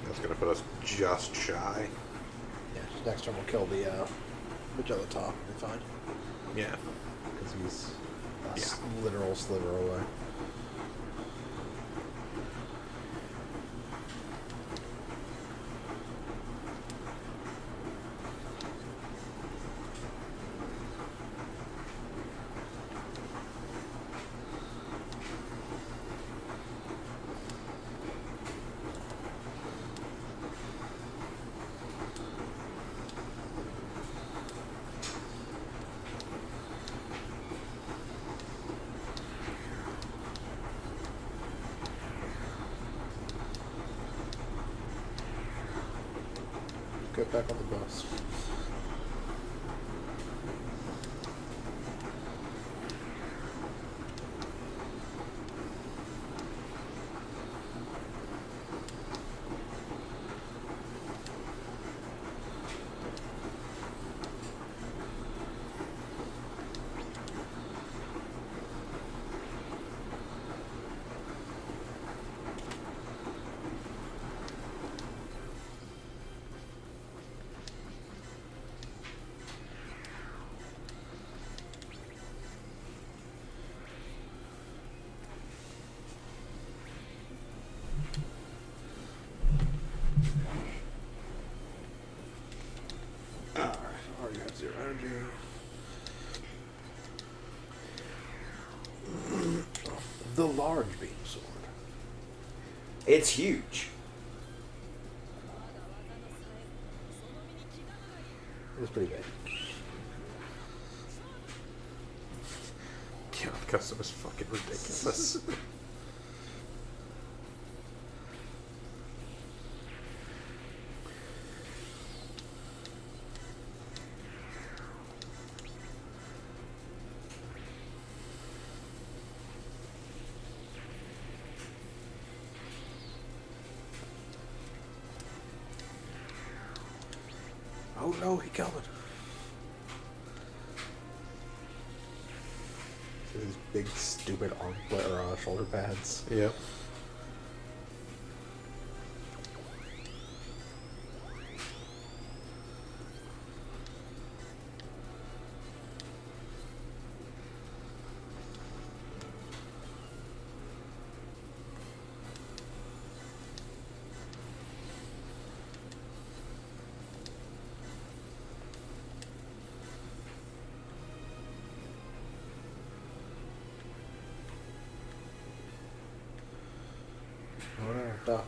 That's gonna put us just shy.
Yeah, next turn we'll kill the bitch at the top. We'll be fine.
Yeah.
Because he's a
Yeah.
literal sliver away. Get back on the bus. Alright, already have 0 energy. The large beam sword.
It's huge.
It's pretty big.
Yeah, the custom is fucking ridiculous.
Oh no, he coming. These big stupid arm or shoulder pads.
Yep.
Whatever, ducks.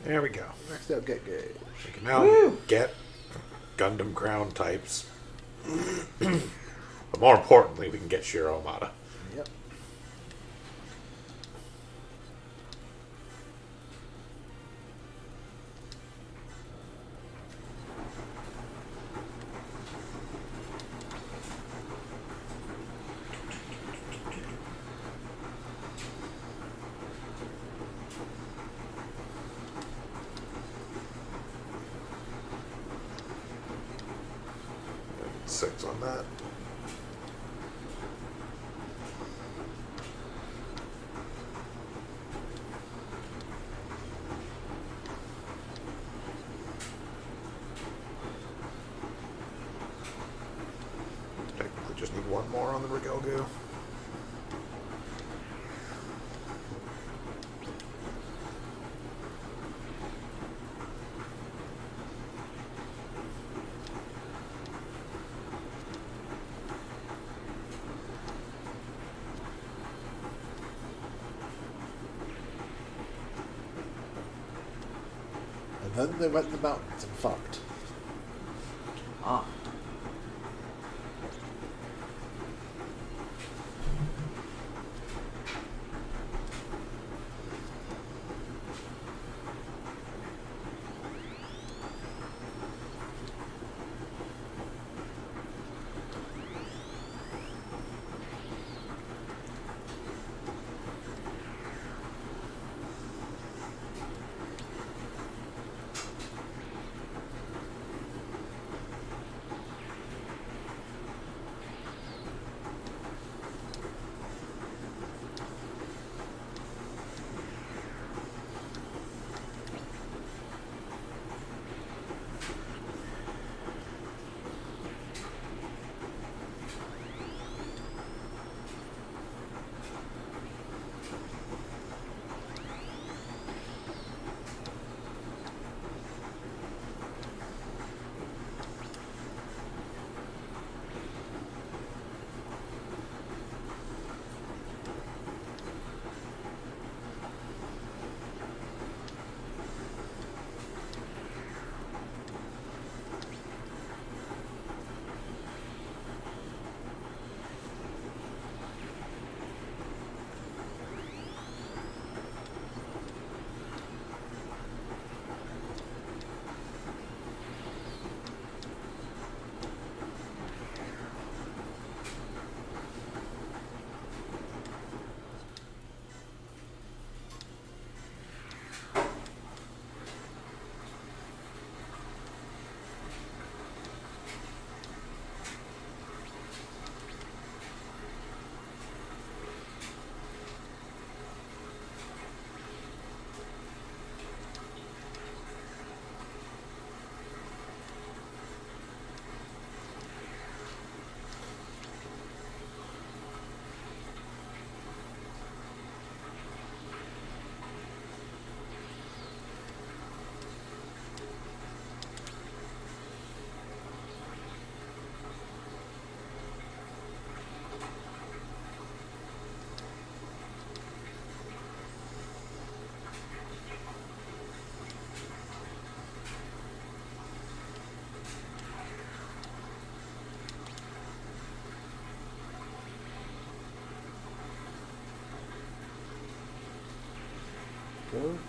There we go.
Next up, get gauge.
We can now get Gundam ground types. But more importantly, we can get Shiro Amada.
Yep.
Six on that. Technically just need one more on the Regelgu.
And then they went in the mountains and fucked.
Ah.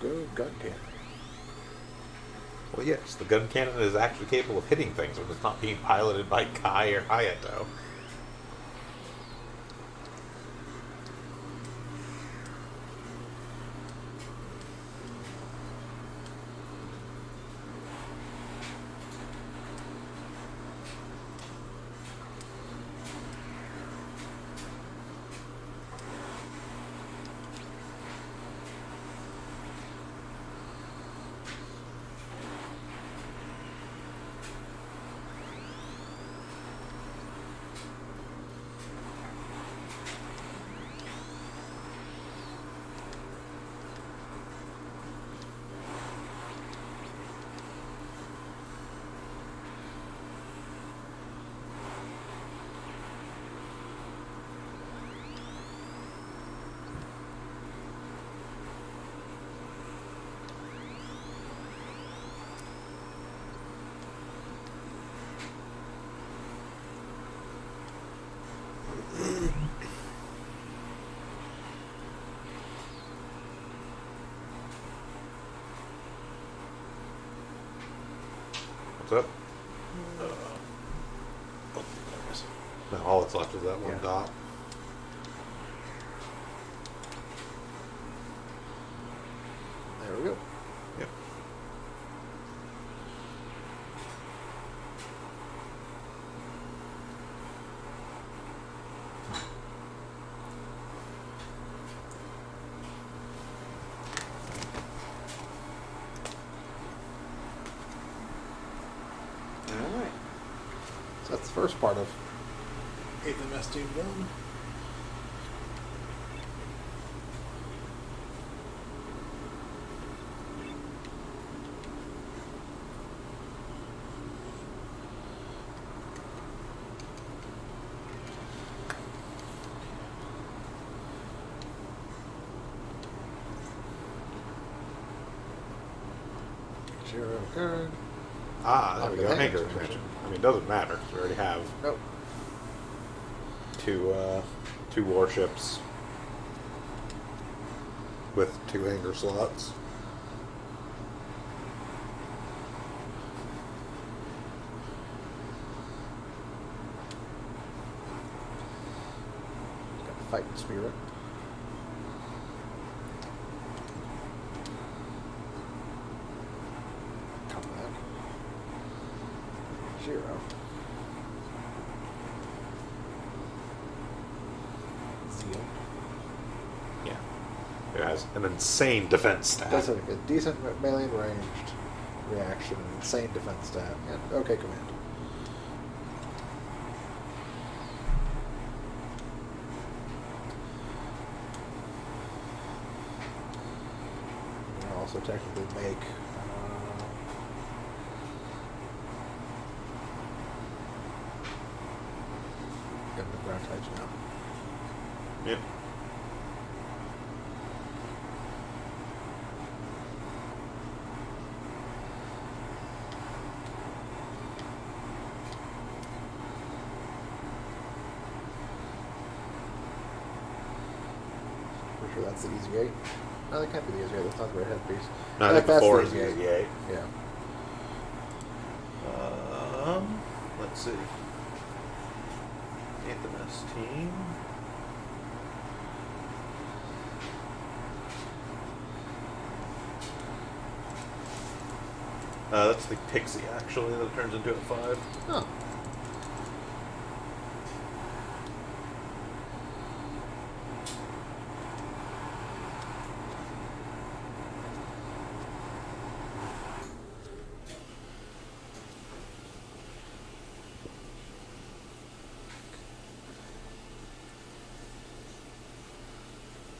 Go, gun cannon.
Well, yes, the gun cannon is actually capable of hitting things when it's not being piloted by Kai or Hayato. What's up?
Oh, there it is.
No, all that's left is that one
Yeah.
dot.
There we go.
Yep.
Alright.
So that's the first part of 8th MS team done. Shiro card.
Ah, there we go.
Okay.
Anchor expansion. I mean, it doesn't matter because we already have
Nope.
two warships with 2 anchor slots.
Got fighting spirit. Come back. Shiro. Zeal.
Yeah. It has an insane defense stat.
Does have a decent melee and ranged reaction, insane defense stat, and okay command. You can also technically make Gundam ground types now.
Yep.
Pretty sure that's the easy gate. No, that can't be the easy gate. That's not the red head piece.
No, I
think
think
that's
4
the
is
easy
the
gate.
EA.
Yeah.
Let's see. 8th MS team. That's the Pixie, actually, that turns into a 5.
Oh.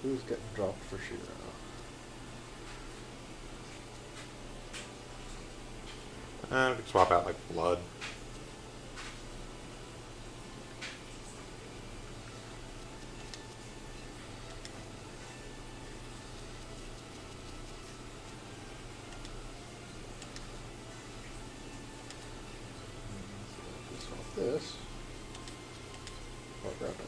Who's getting dropped for Shiro?
We could swap out, like, Blood.
Swap this. Or grab it.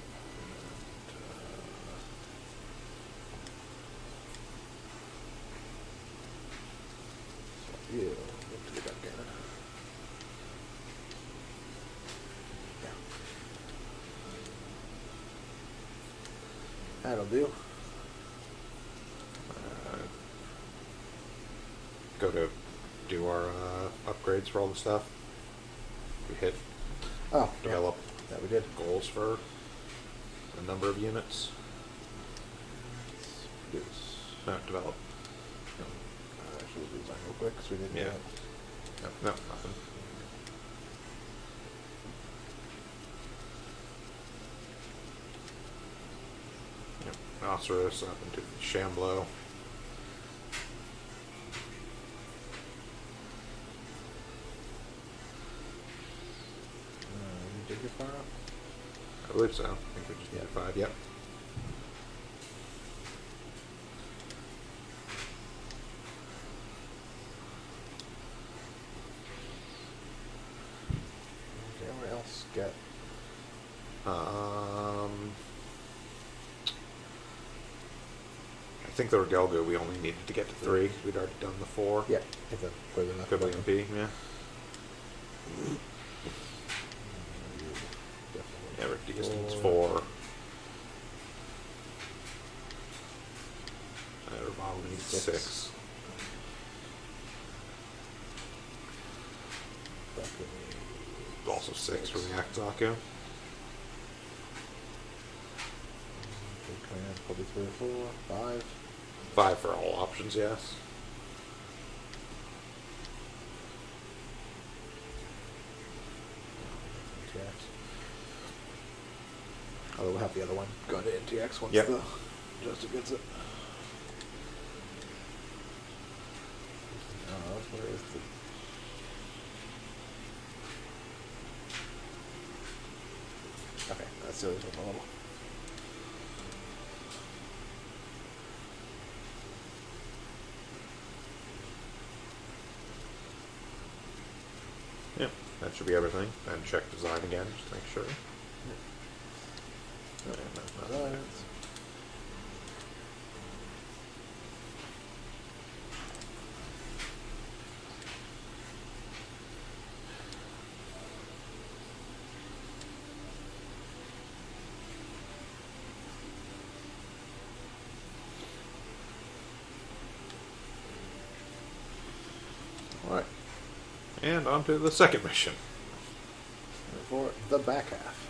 Swap you into the gun cannon. Yeah. That'll do.
Go to do our upgrades for all the stuff. We hit
Oh,
develop
yeah. That we did.
goals for a number of units.
Produce.
No, develop.
Actually, we'll design real quick because we didn't do
Yeah.
that.
No, nothing. Yep. Ocerus up into Shamblo.
You did your fire up?
I believe so. I think we just need a 5. Yep.
Did anyone else get?
I think the Regelga we only needed to get to 3 because we'd already done the 4.
Yeah, if that clearly enough.
Could be B, yeah. Rick Diaz needs 4. Robin needs 6. Also 6 for the Akazaku.
Probably 3 or 4, 5.
5 for all options, yes.
NTX. Although we'll have the other one go to NTX once
Yep.
the Justin gets it. Where is the... Okay, that's the other one. Level.
Yep, that should be everything. And check design again, just to make sure. And that's not
Designs.
Alright. And on to the second mission.
For the back half.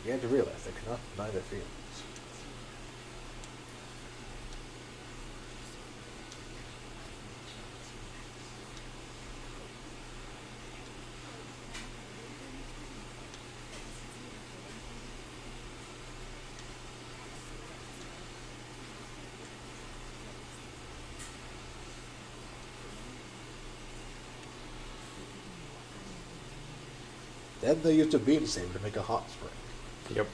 You have to realize they cannot deny their feelings. Then they used a beam saber to make a hot spring.
Yep.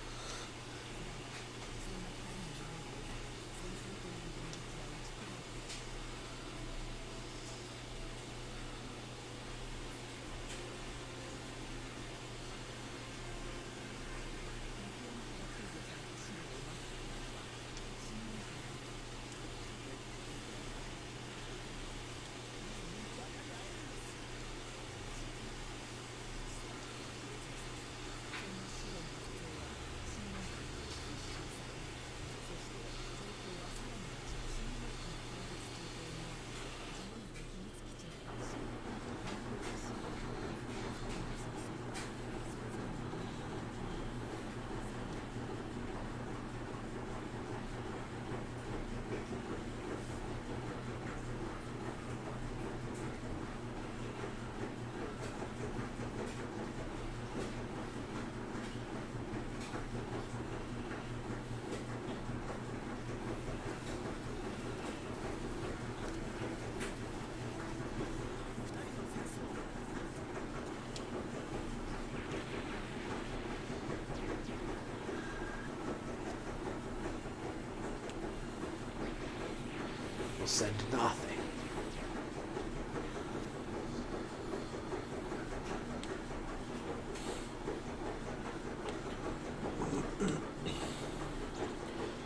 Will send nothing.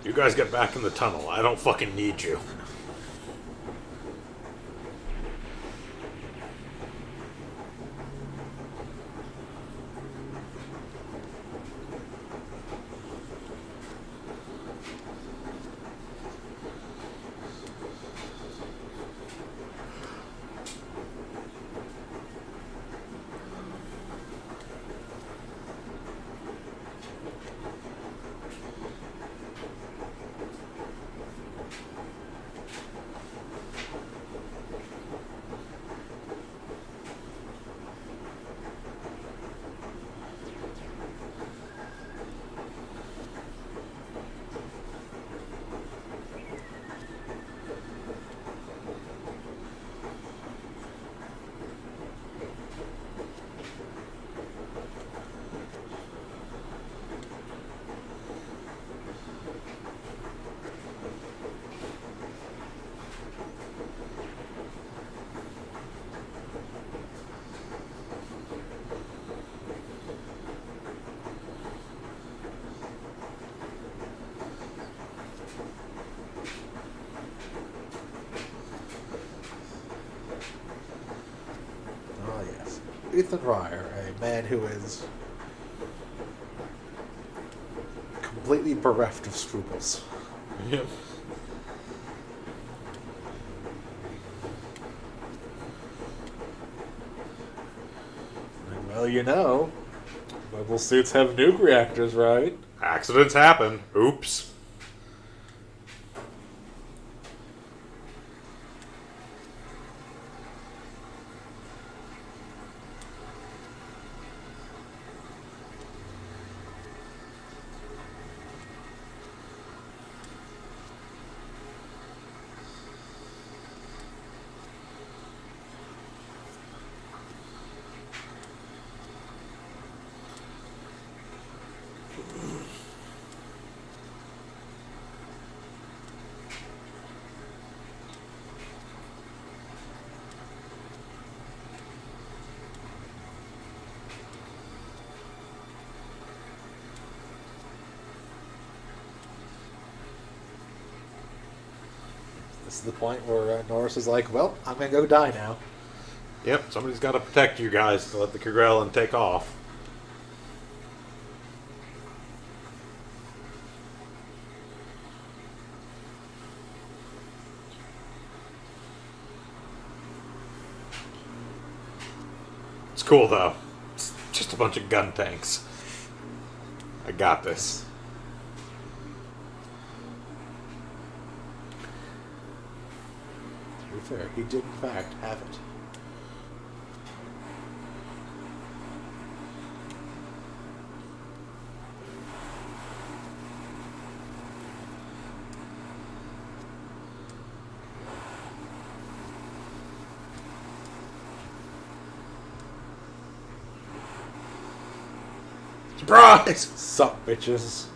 You guys get back in the tunnel. I don't fucking need you.
Ethan Ryer, a man who is completely bereft of scruples.
Yep.
Well, you know, mobile suits have nuke reactors, right?
Accidents happen. Oops.
This is the point where Norris is like, well, I'm going to go die now.
Yep, somebody's got to protect you guys to let the Krellin take off. It's cool, though. It's just a bunch of gun tanks. I got this.
To be fair, he did in fact have it.
Surprise!
Sup, bitches.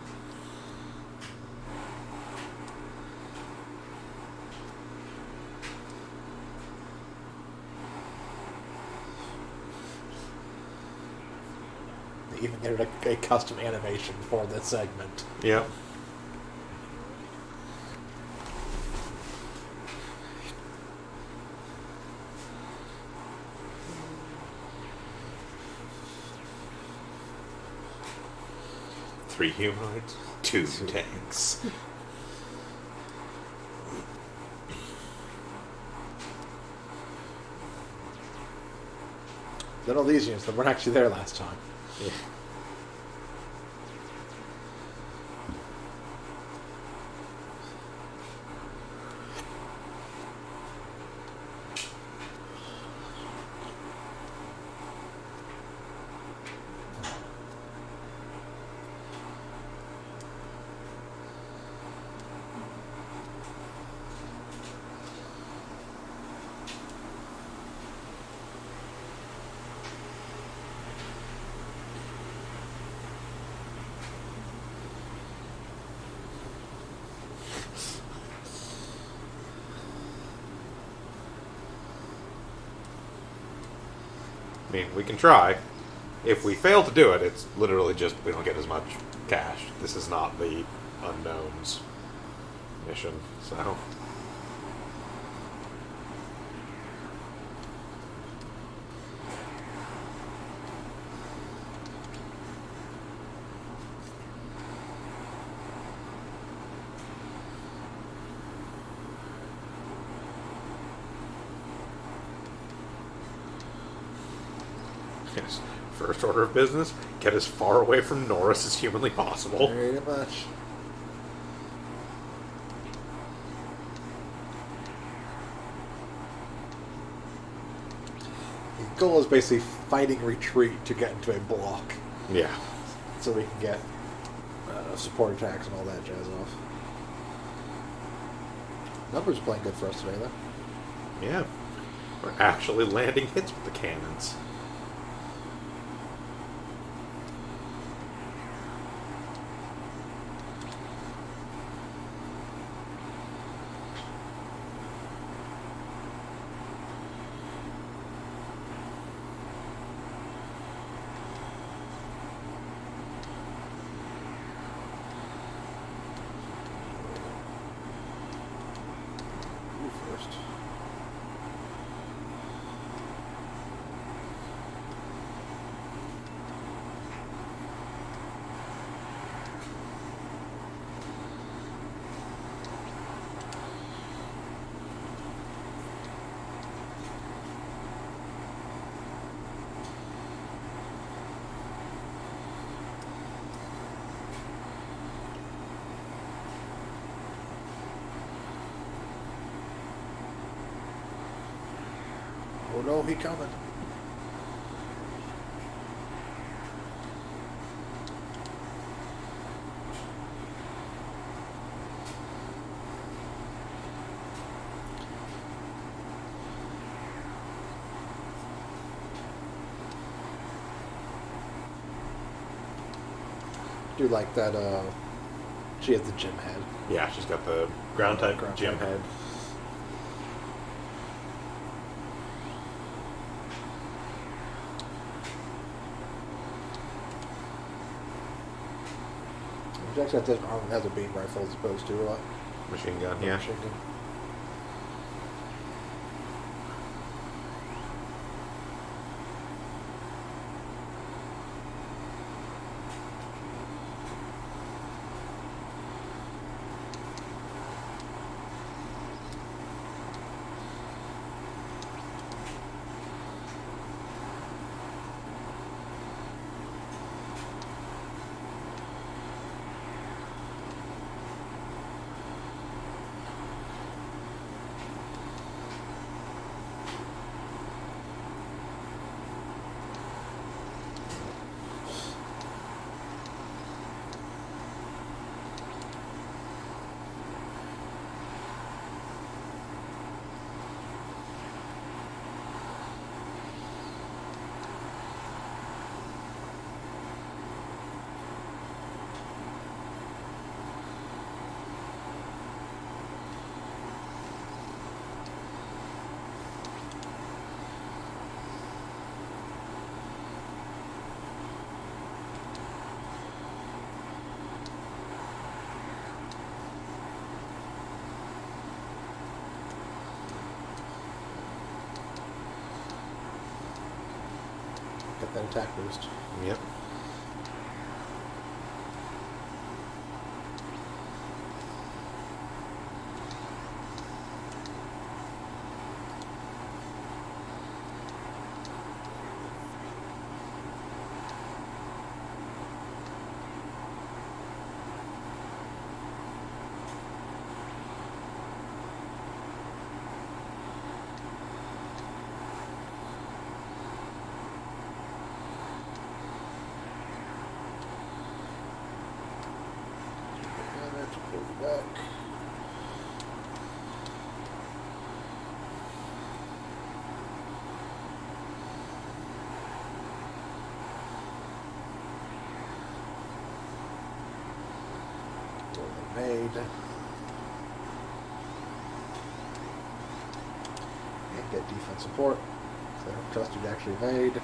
They even did a custom animation for this segment.
Yep. Three humanoids, two tanks.
Then all these units that weren't actually there last time.
Yeah. I mean, we can try. If we fail to do it, it's literally just we don't get as much cash. This is not the unknowns mission, so. Yes. First order of business, get as far away from Norris as humanly possible.
Pretty much. The goal is basically fighting retreat to get into a block,
Yeah.
so we can get support attacks and all that jazz off. Numbers playing good for us today, though.
Yeah. We're actually landing hits with the cannons.
You first. Oh no, he coming. Do like that, she has the gym head.
Yeah, she's got the ground type
Ground
gym
type.
head.
She actually has a beam rifle as opposed to
Machine gun, yeah.
machine gun. Get that attack boost.
Yep.
And that's pulled back. Made. And get defense support. So I don't trust you to actually evade.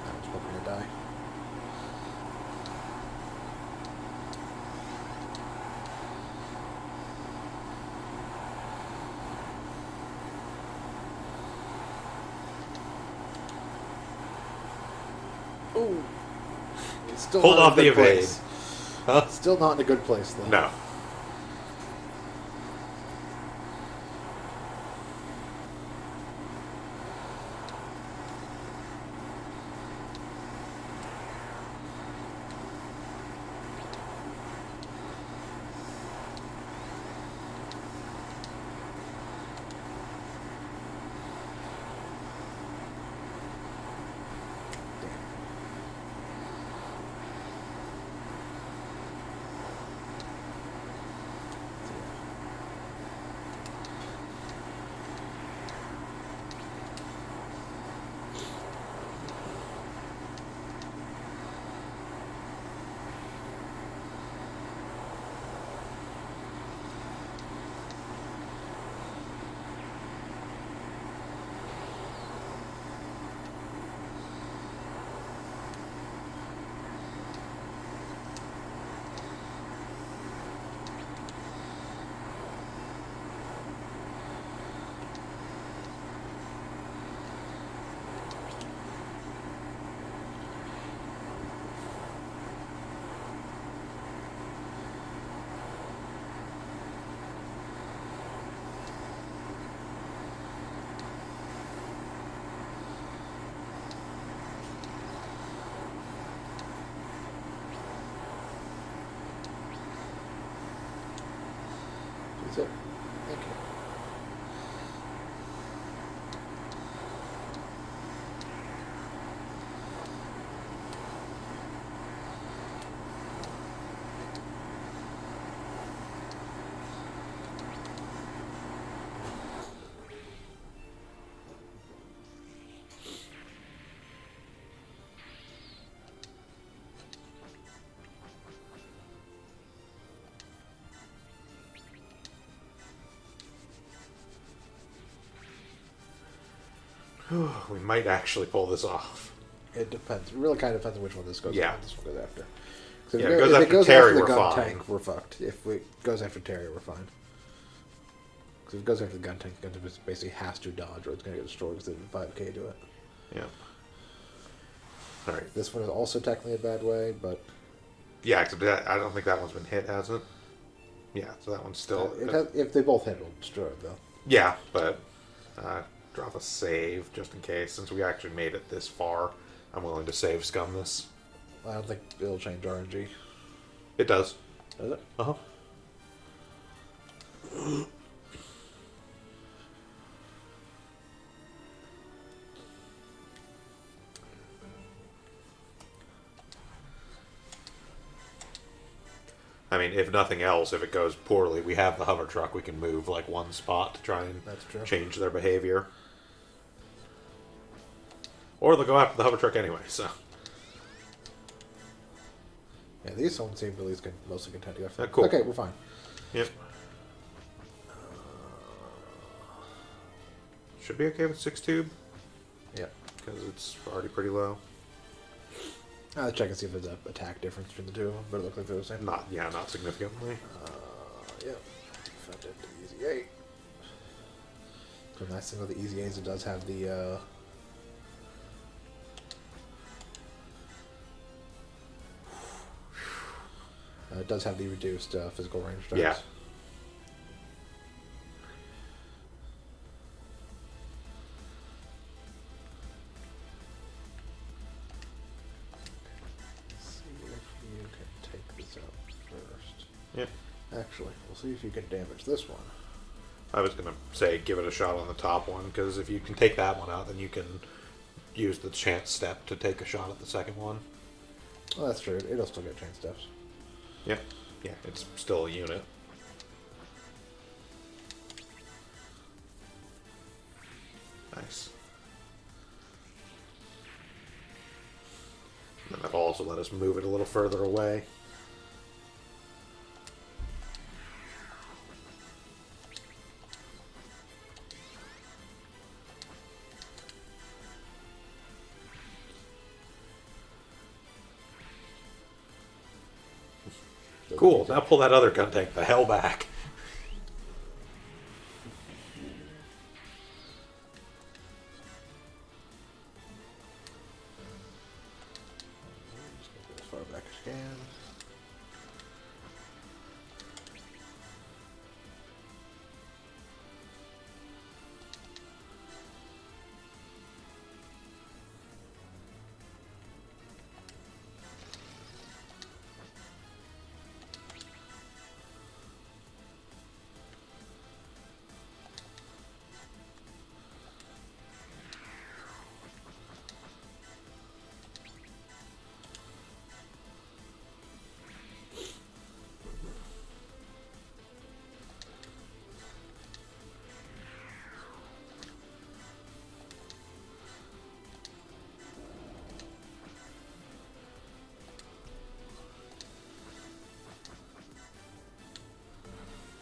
I was hoping to die. Ooh. It's still
Hold
not in
off
a
the
good
evade.
place.
Huh?
Still not in a good place, though.
No.
That's it. Thank you.
We might actually pull this off.
It depends. It really kind of depends on which one this goes.
Yeah.
This one goes after. 'Cause
Yeah,
if
it goes
if
after Terry,
the
we're
gun
fine.
tank, we're fucked. If it goes after Terry, we're fine. Because if it goes after the gun tank basically has to dodge or it's going to get destroyed because they did 5k to it.
Yeah. All right.
This one is also technically a bad way, but
Yeah, except that, I don't think that one's been hit, has it? Yeah, so that one's still...
if they both hit, it'll destroy it, though.
Yeah, but drop a save just in case. Since we actually made it this far, I'm willing to save scum this.
I don't think it'll change RNG.
It does.
Does it?
Uh-huh. I mean, if nothing else, if it goes poorly, we have the hover truck. We can move like one spot to try and
That's true.
change their behavior. Or they'll go after the hover truck anyway, so...
Yeah, these ones seem at least mostly content to go after.
Cool.
Okay, we're fine.
Yep. Should be okay with 6 tube,
Yeah.
because it's already pretty low.
I'll check and see if there's an attack difference between the two, but it looks like they're the same.
Not significantly.
Yeah. Defended easy 8. The nice thing with the easy 8 is it does have the it does have the reduced physical range strikes.
Yeah.
See if you can take this out first.
Yep.
Actually, we'll see if you can damage this one.
I was going to say give it a shot on the top one, because if you can take that one out, then you can use the chance step to take a shot at the second one.
Well, that's true. It'll still get chance steps.
Yep. Yeah, it's still a unit. Nice. And that'll also let us move it a little further away. Cool. Now pull that other gun tank the hell back.
Just gonna go as far back as I can.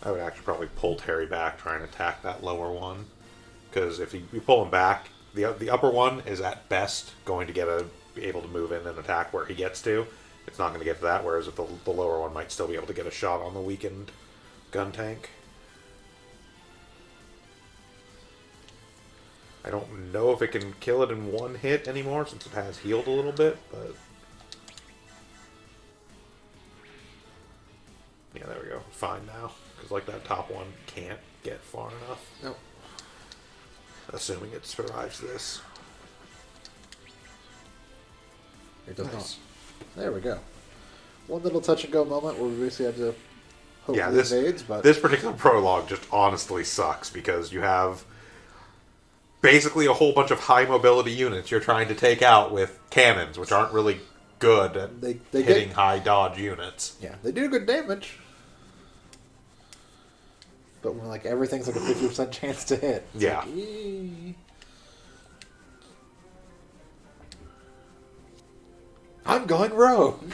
I would actually probably pull Terry back, try and attack that lower one. Because if you pull him back, the upper one is at best going to be able to move in and attack where he gets to. It's not going to get to that, whereas if the lower one might still be able to get a shot on the weakened gun tank. I don't know if it can kill it in one hit anymore, since it has healed a little bit, but... Yeah, there we go. Fine now. Because, like, that top one can't get far enough.
Nope.
Assuming it survives this.
It does
Nice.
not. There we go. One little touch and go moment where we basically had to hopefully
this
evades, but
this particular prologue just honestly sucks because you have basically a whole bunch of high mobility units you're trying to take out with cannons, which aren't really good at
they
hitting
get,
high dodge units.
yeah, they do good damage. But when like everything's like a 50% chance to hit, it's
Yeah.
like, "Eee." I'm going rogue.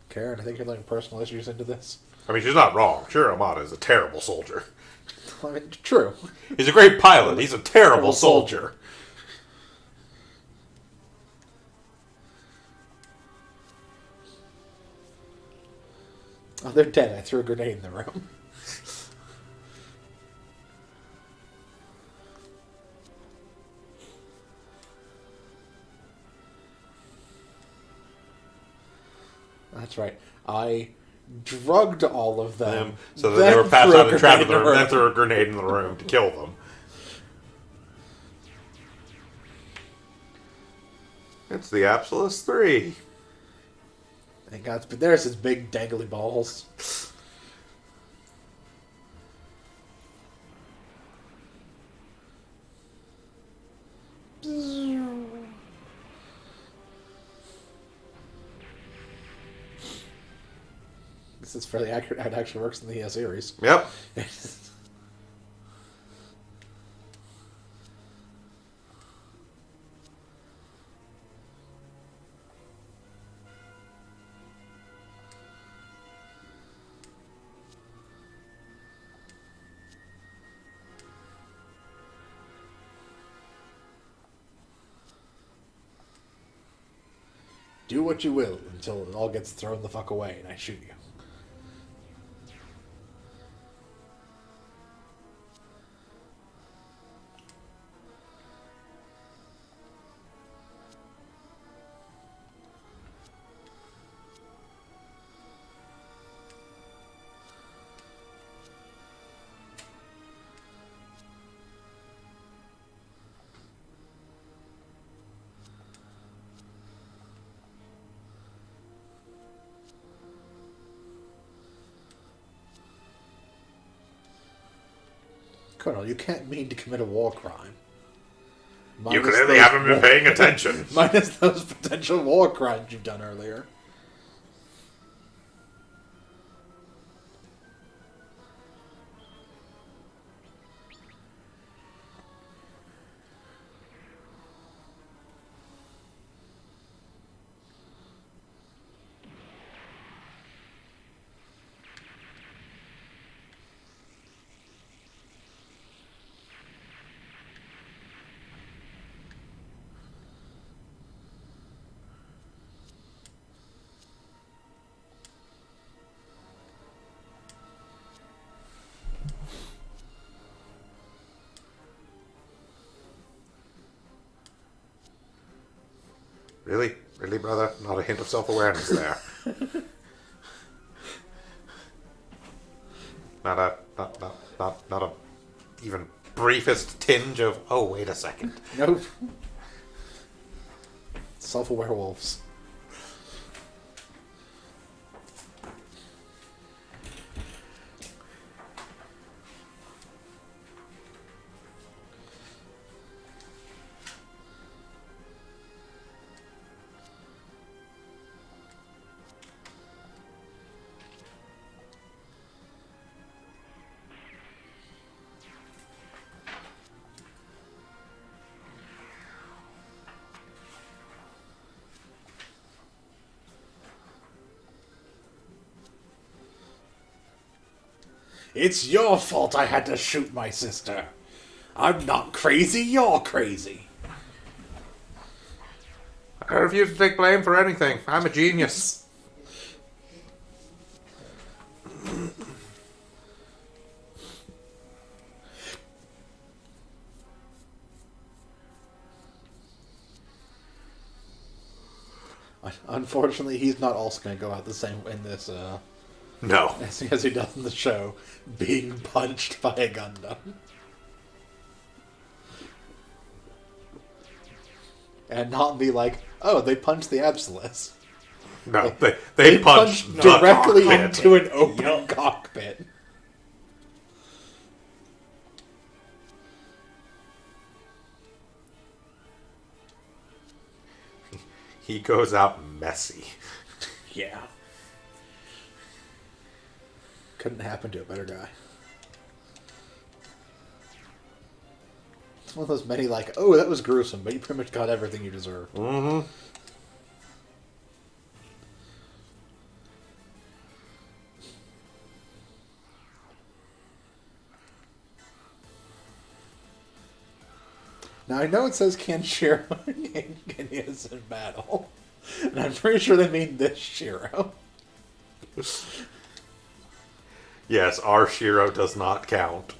Karen, I think you're letting personal issues into this.
I mean, she's not wrong. Shiro Amada is a terrible soldier.
I mean, true.
He's a great pilot. He's a terrible soldier.
Oh, they're dead. I threw a grenade in the room. That's right. I drugged all of them.
So that they were passed
threw a
out and trapped in
grenade
the room,
in
then threw a grenade in the room to kill them. It's the Absolus 3.
Thank God, but there's his big dangly balls. This is fairly accurate how it actually works in the series.
Yep.
Do what you will until it all gets thrown the fuck away and I shoot you. Colonel, you can't mean to commit a war crime.
You
Minus
clearly
those
haven't been
war-
paying attention.
Minus those potential war crimes you've done earlier.
Really? Really, brother? Not a hint of self-awareness there. Not a even briefest tinge of, oh, wait a second.
Nope. Self-aware wolves. It's your fault I had to shoot my sister. I'm not crazy, you're crazy.
I refuse to take blame for anything. I'm a genius.
Unfortunately, he's not also going to go out the same in this
No.
as he does in the show, being punched by a Gundam. And not be like, oh, they punched the Absolus.
No, they punched the
directly
cockpit.
into an open cockpit.
He goes out messy.
Yeah. Couldn't happen to a better guy. It's one of those many like, oh, that was gruesome, but you pretty much got everything you deserved.
Mm-hmm.
Now I know it says Shiro is in battle, and I'm pretty sure they mean this Shiro.
Yes, our Shiro does not count.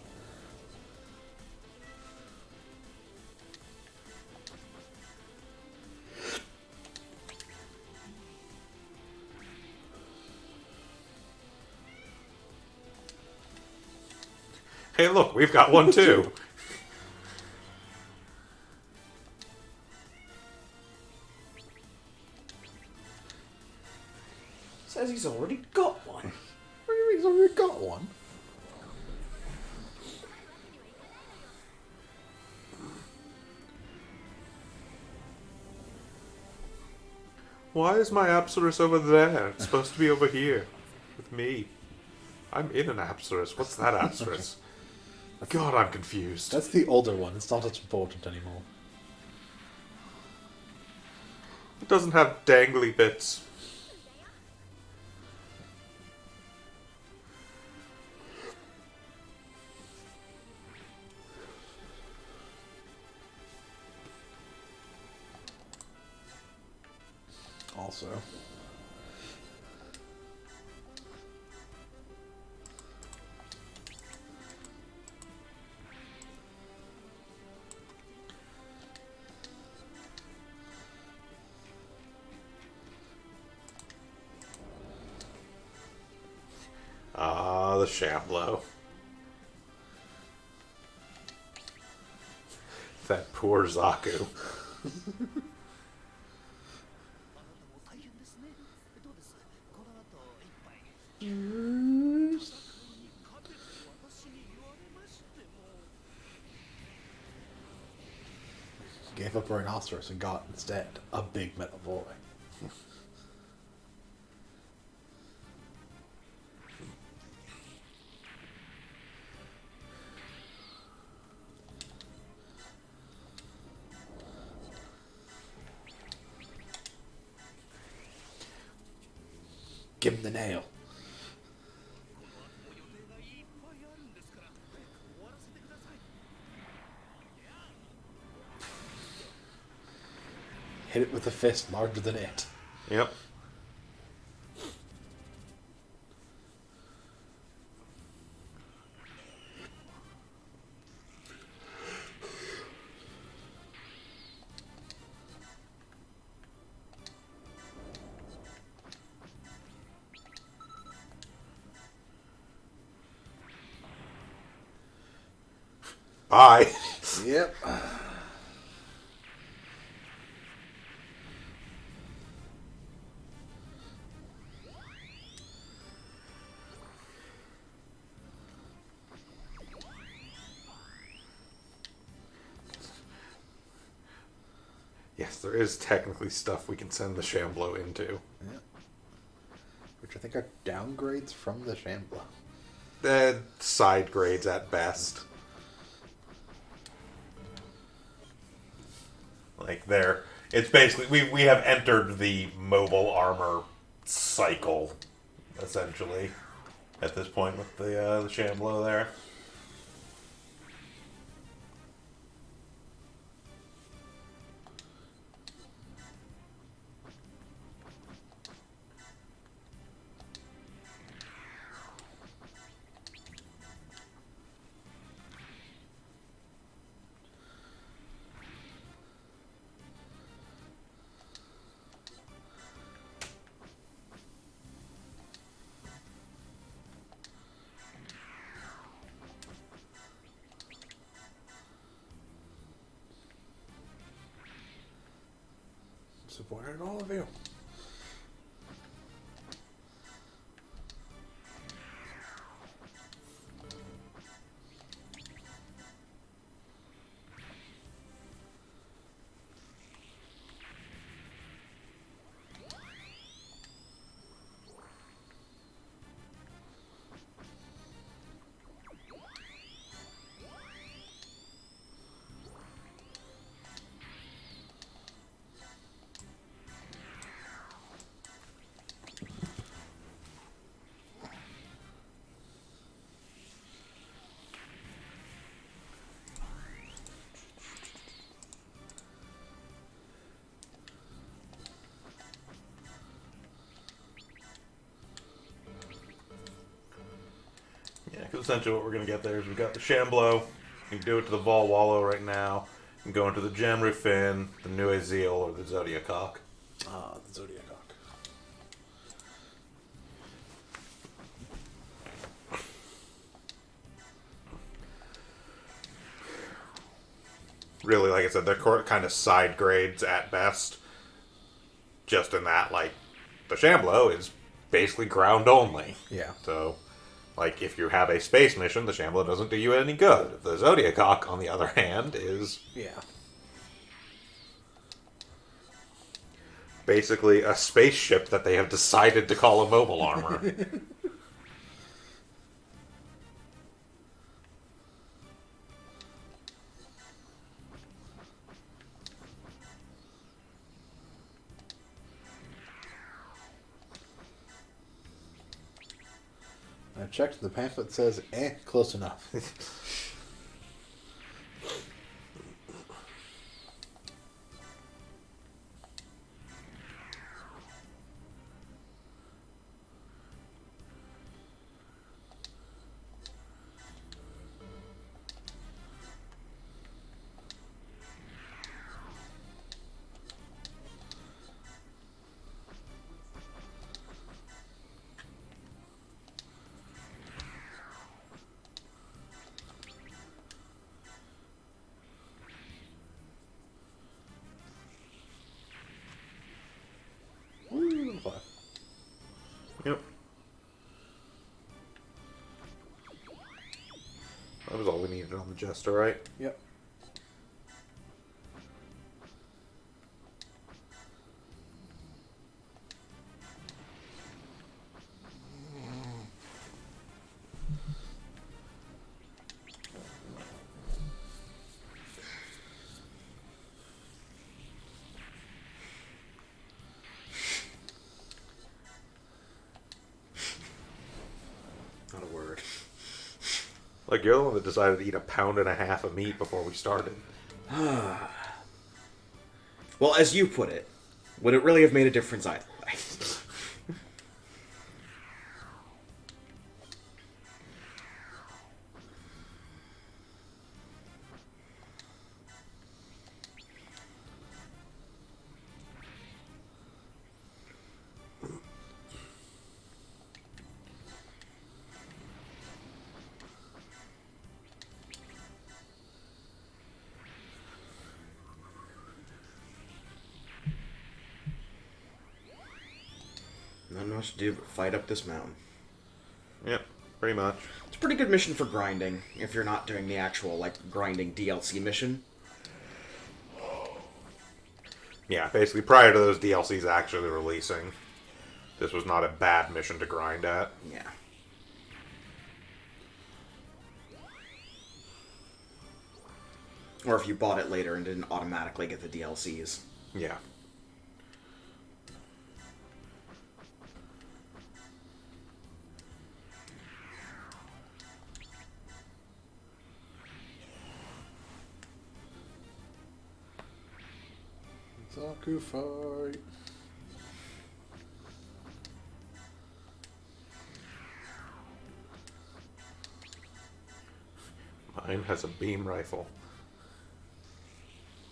Hey, look, we've got one too.
Says he's already got one.
What do you mean he's already got one?
Why is my Apsaris over there? It's supposed to be over here. With me. I'm in an Apsaris. What's that Apsaris? God, I'm confused.
That's the older one. It's not as important anymore.
It doesn't have dangly bits.
Also.
Ah, the Shamblo. That poor Zaku.
Gave up a rhinoceros and got instead a big metal boy. Give him the nail. Hit it with a fist larger than it.
Yep. Bye.
Yep.
Yes, there is technically stuff we can send the Shamblo into.
Yeah. Which I think are downgrades from the Shambla.
Side grades at best. Like there, it's basically we have entered the mobile armor cycle, essentially. at this point with the Shamblo there.
Disappointed in all of you.
Yeah, because essentially what we're going to get there is we've got the Shamblo. You can do it to the Vol Wallow right now. You can go into the Jamru Fin, the Nue Zeal, or the Zodiac Hawk.
Ah, the Zodiac Hawk.
Really, like I said, they're kind of side grades at best. Just in that, like, the Shamblo is basically ground only.
Yeah.
So, like, if you have a space mission, the Shamblo doesn't do you any good. The Zodiac Hawk, on the other hand, is
Yeah.
basically a spaceship that they have decided to call a mobile armor.
I checked. The pamphlet says, close enough. Woo, five.
Yep. That was all we needed on the Jester, right?
Yep.
Not a word.
Like, you're the one that decided to eat 1.5 pounds of meat before we started.
Well, as you put it, would it really have made a difference either way? Not much to do but fight up this mountain.
Yep, pretty much.
It's a pretty good mission for grinding, if you're not doing the actual, like, grinding DLC mission.
Yeah, basically prior to those DLCs actually releasing, this was not a bad mission to grind at.
Yeah. Or if you bought it later and didn't automatically get the DLCs.
Yeah.
Zaku fight.
Mine has a beam rifle.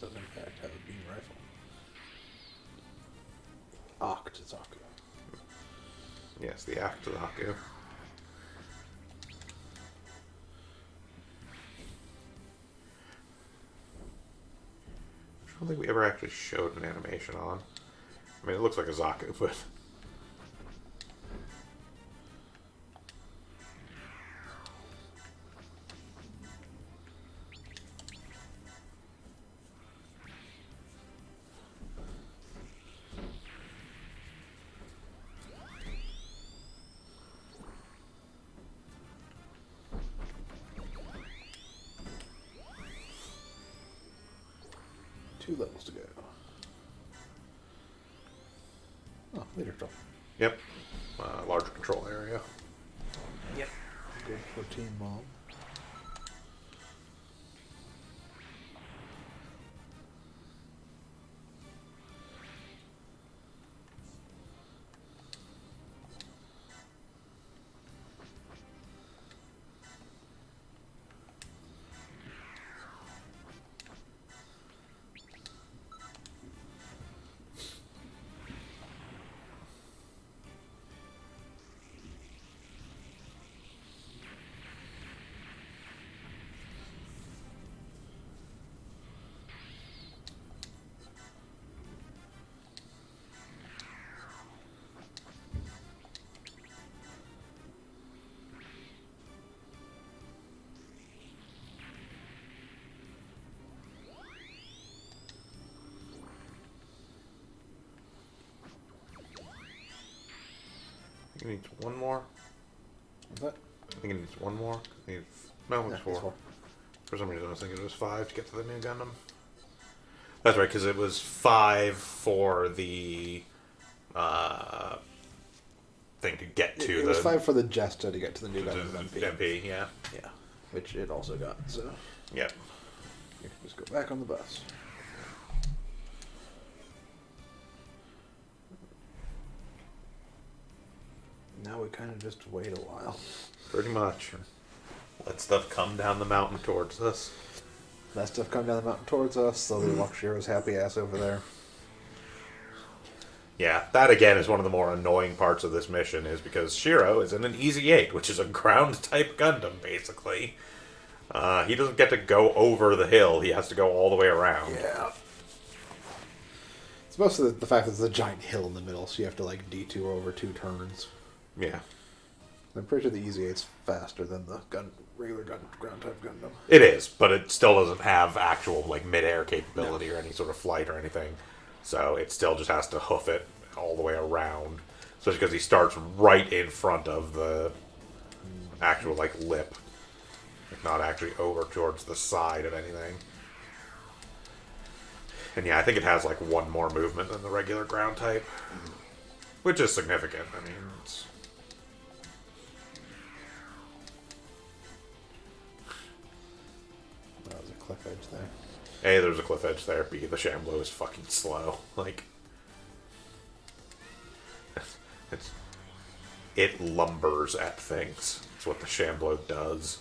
Doesn't in fact have a beam rifle. Oct Zaku.
Yes, the Zaku. I don't think we ever actually showed an animation on. I mean, it looks like a Zaku, but...
Two levels to go. Oh, leader control.
Yep. Larger control area.
Yep.
Good for Team Mom.
I think it needs one more.
What's that?
I think it needs one more. It needs, no, it's
Yeah,
four.
it's four.
For some reason, I was thinking it was 5 to get to the new Gundam. That's right, because it was 5 for the thing to get to
It was 5 for the Jesta to get to the new
the
Gundam MP.
MP. Yeah.
Yeah, which it also got, so
Yep.
you can just go back on the bus. Now we kind of just wait a while.
Pretty much. Let stuff come down the mountain towards us.
That stuff come down the mountain towards us, slowly walk Shiro's happy ass over there.
Yeah, that again is one of the more annoying parts of this mission, is because Shiro is in an Easy 8, which is a ground-type Gundam, basically. He doesn't get to go over the hill, he has to go all the way around.
Yeah. It's mostly the fact that there's a giant hill in the middle, so you have to, like, detour over 2 turns.
Yeah.
I'm pretty sure the Easy 8's faster than the regular ground-type Gundam.
It is, but it still doesn't have actual, like, mid-air capability or any sort of flight or anything. So it still just has to hoof it all the way around. Especially because he starts right in front of the actual, like, lip. Like, not actually over towards the side of anything. And yeah, I think it has, like, one more movement than the regular ground type. Which is significant. I mean, it's...
That was a cliff edge there.
A, there's a cliff edge there. B, the Shamblo is fucking slow. Like... It lumbers at things. That's what the Shamblo does.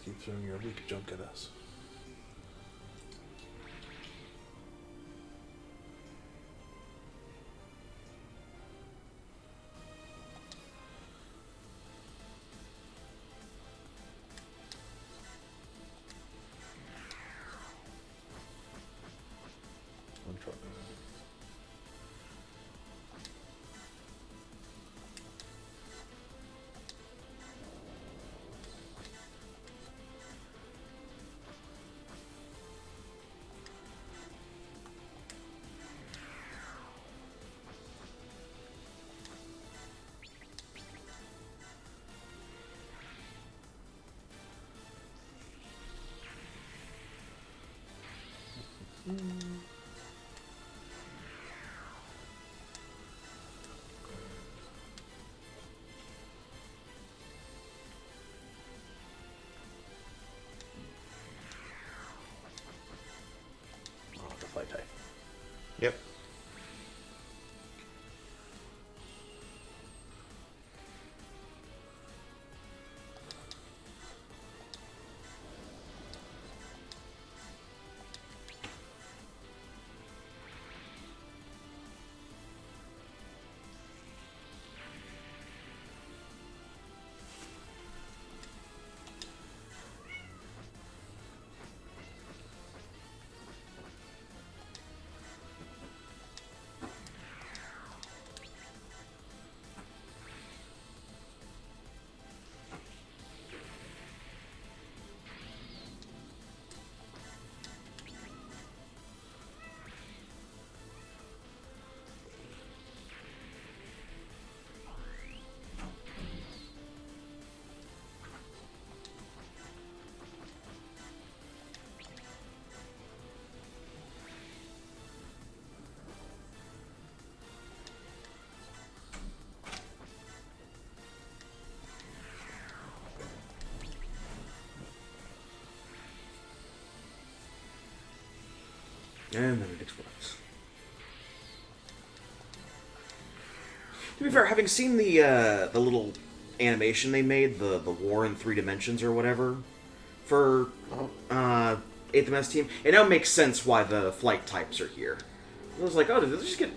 Keep throwing your weak junk at us. One truck. Oh, the flight type.
Yep.
And then it explodes. To be fair, having seen the little animation they made, the war in 3 dimensions or whatever, for 8th MS team, it now makes sense why the flight types are here. I was like, oh, did they just get,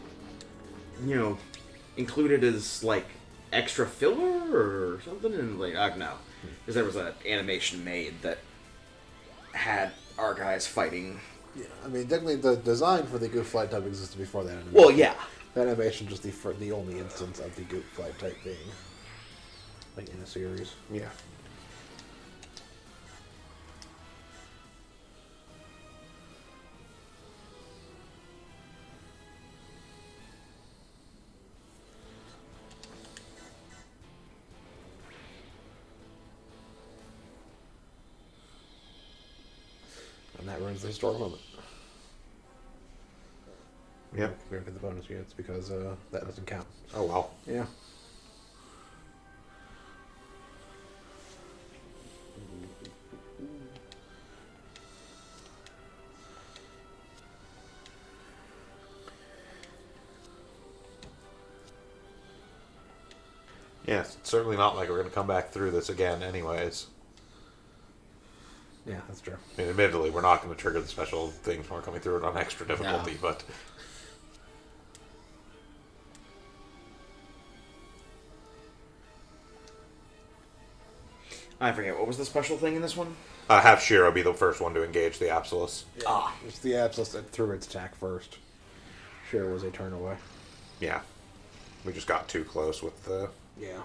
included as, like, extra filler or something? And, like, no. Because there was an animation made that had our guys fighting.
Yeah, I mean, technically the design for the Goof flight type existed before that animation.
Well, yeah.
That animation just the only instance of the Goof flight type being like in a series.
Yeah.
And that ruins the historic moment.
Yep.
We don't get the bonus units because that doesn't count.
Oh well.
Yeah.
Yes, it's certainly not like we're going to come back through this again anyways.
Yeah, that's true.
I mean, admittedly, we're not going to trigger the special things when we're coming through it on extra difficulty,
No.
but...
I forget, what was the special thing in this one?
have Shiro be the first one to engage the Absolus.
Ah.
It's the Absolus that threw its attack first. Shiro was a turn away.
Yeah. We just got too close with the
Yeah.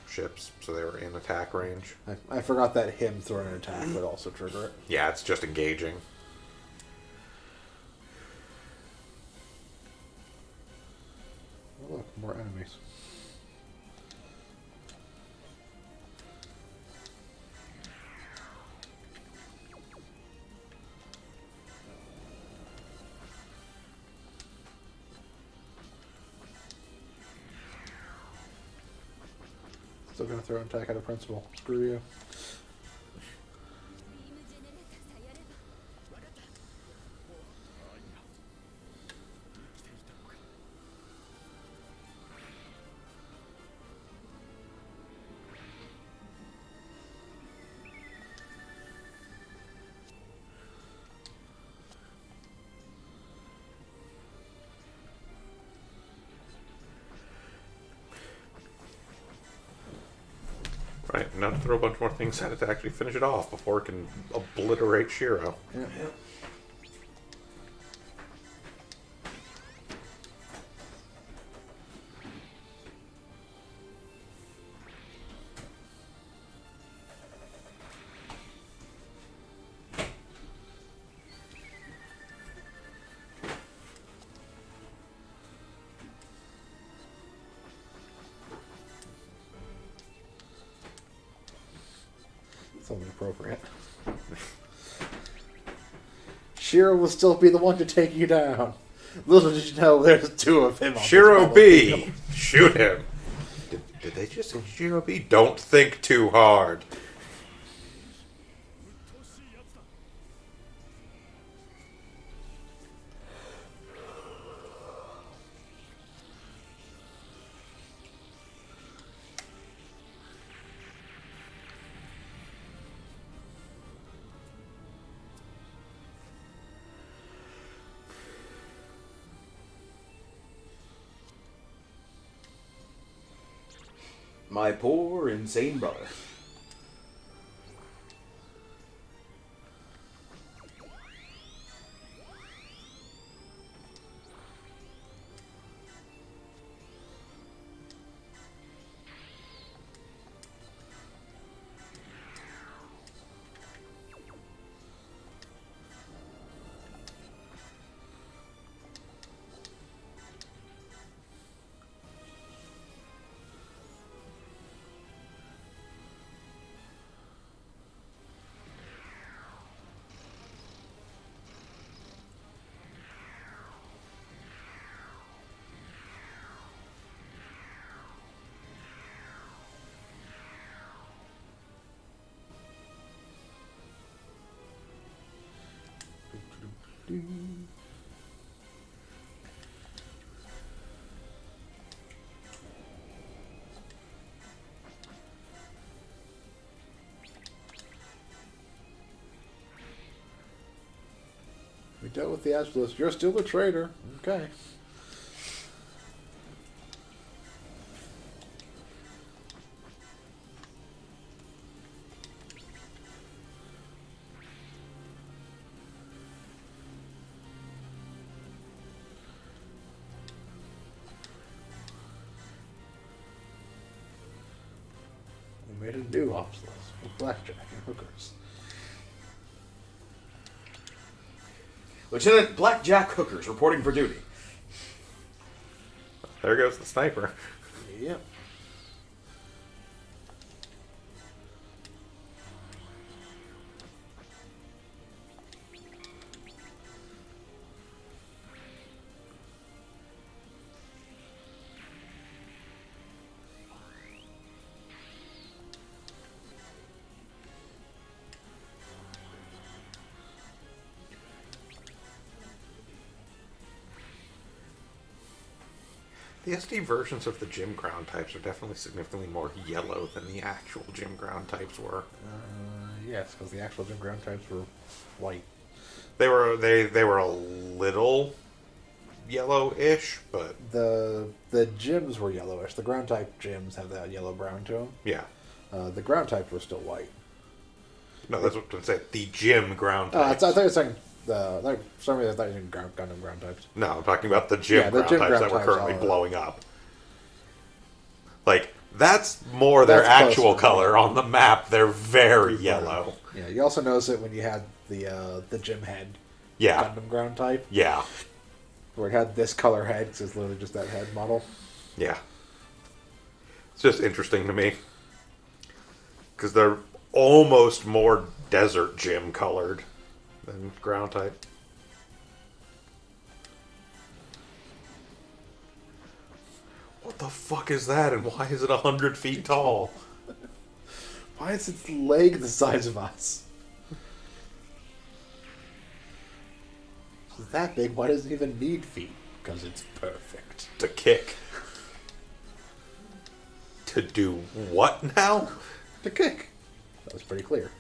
ships, so they were in attack range.
I forgot that him throwing an attack would also trigger it.
Yeah, it's just engaging.
Oh, look, more enemies. Still gonna throw an attack out of principle. Screw you.
gonna have to throw a bunch more things at it to actually finish it off before it can obliterate Shiro.
Yeah. Something appropriate. Shiro will still be the one to take you down. Little did you know there's two of him on
Shiro
this
B!
battlefield.
Shoot him! Did they just say Shiro B? Don't think too hard.
My poor, insane brother.
We dealt with the Absolute. You're still a traitor. Okay. We made a new obsolete with blackjack and hookers.
Lieutenant Blackjack Hookers reporting for duty.
There goes the sniper.
Yep.
The SD versions of the gym ground types are definitely significantly more yellow than the actual gym ground types were.
Yes, because the actual gym ground types were white.
They were a little yellow-ish, but
The gyms were yellowish. The ground type gyms have that yellow brown to them.
yeah.
The ground types were still white.
No, that's what I'm saying. The gym ground
I
types.
thought you were saying for some reason I thought you were Gundam ground types.
No, I'm talking about the gym
Yeah, the
ground
gym
types
ground
that were
types
currently
are-
blowing up. Like, that's more their
That's
actual
closer.
color. On the map, they're very yellow.
Yeah, you also notice it when you had the gym head
Yeah.
Gundam ground type,
Yeah.
where it had this color head because it's literally just that head model.
Yeah. It's just interesting to me. Because they're almost more desert gym colored than ground type. What the fuck is that, and why is it 100 feet tall?
Why is its leg the size of us? It's that big. Why does it even need feet? Because it's perfect.
To kick. To do what now?
To kick. That was pretty clear.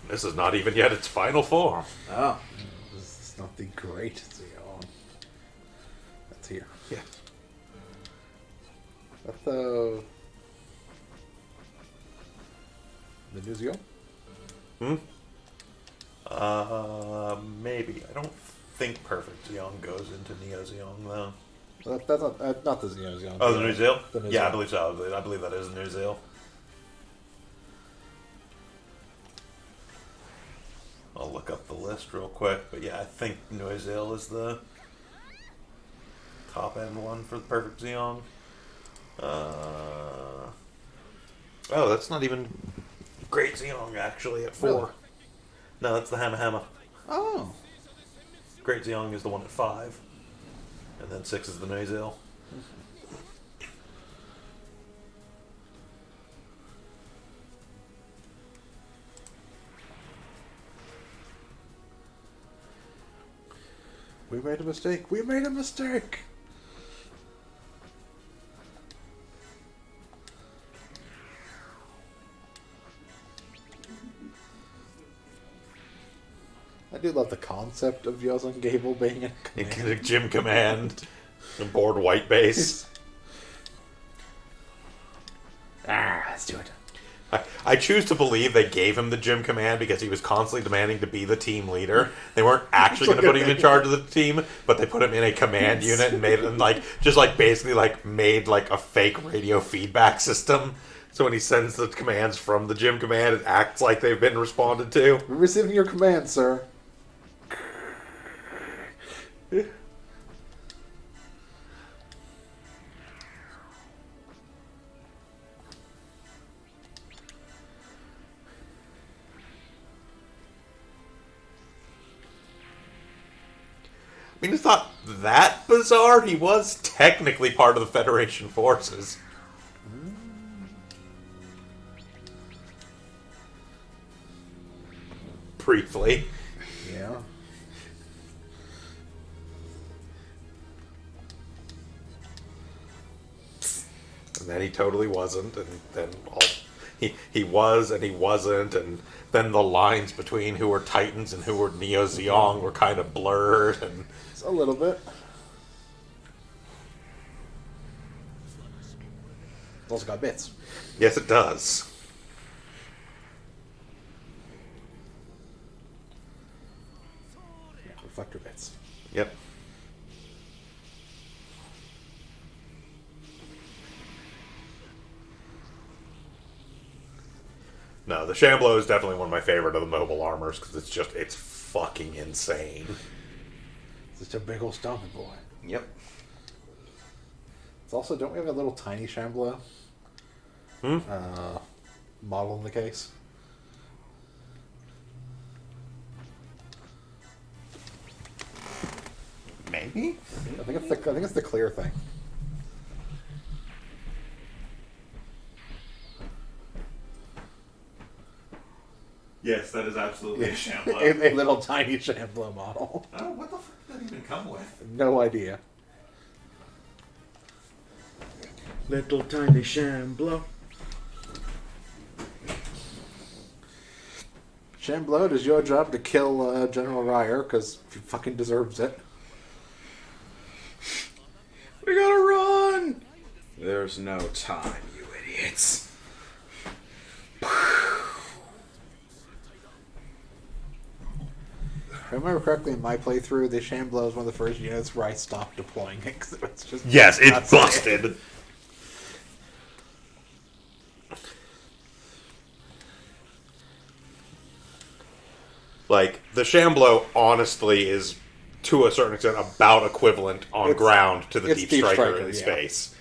This is not even yet its final form.
Oh.
It's not The Great Zeon. That's here.
Yeah.
That's the new Zeon?
Maybe. I don't think Perfect Zeon goes into Neo Zeon, though.
That's not the Zeon.
Oh, the New Zeal?
The New
Yeah, I
Zeal.
believe so. I believe that is New Zeal. I'll look up the list real quick, but yeah, I think New Zeal is the top end one for the Perfect Zeon. Oh, that's not even Great Zeon actually at 4.
Really?
No, that's the Hamma Hamma.
Oh.
Great Zeon is the one at 5. And then 6 is the New Zeal.
We made a mistake. We made a mistake. I do love the concept of Yozen Gable being in
You
command.
get a gym command aboard White Base.
Let's do it.
I choose to believe they gave him the gym command because he was constantly demanding to be the team leader. They weren't actually going to put him in charge of the team, but they put him in a command unit and made him basically made a fake radio feedback system. So when he sends the commands from the gym command, it acts like they've been responded to.
We're receiving your command, sir.
I mean, it's not that bizarre. He was technically part of the Federation forces. Briefly.
Yeah.
And then he totally wasn't, and then he was and he wasn't, and then the lines between who were Titans and who were Neo Zeong were kind of blurred, and
It's a little bit. It's also got bits.
yes, it does.
Yeah, reflector bits.
Yep. No, the Shamblo is definitely one of my favorite of the mobile armors because it's fucking insane.
It's just a big old stomping boy.
Yep.
It's also, don't we have a little tiny Shamblo model in the case?
Maybe?
I think it's the clear thing.
Yes, that is absolutely a Shamblo.
a little tiny Shamblo model.
Oh, what the fuck did that even come with?
No idea.
Little tiny Shamblo.
Shamblo, it is your job to kill General Ryer, because he fucking deserves it.
We gotta run! There's no time, you idiots.
If I remember correctly, in my playthrough, the Shamblo is one of the first units where I stopped deploying it, because it was just...
Yes, it's
nuts.
busted. Like, the Shamblo, honestly, is, to a certain extent, about equivalent on ground to the
it's
Deep
Deep
Striker
Striker,
in
yeah.
space.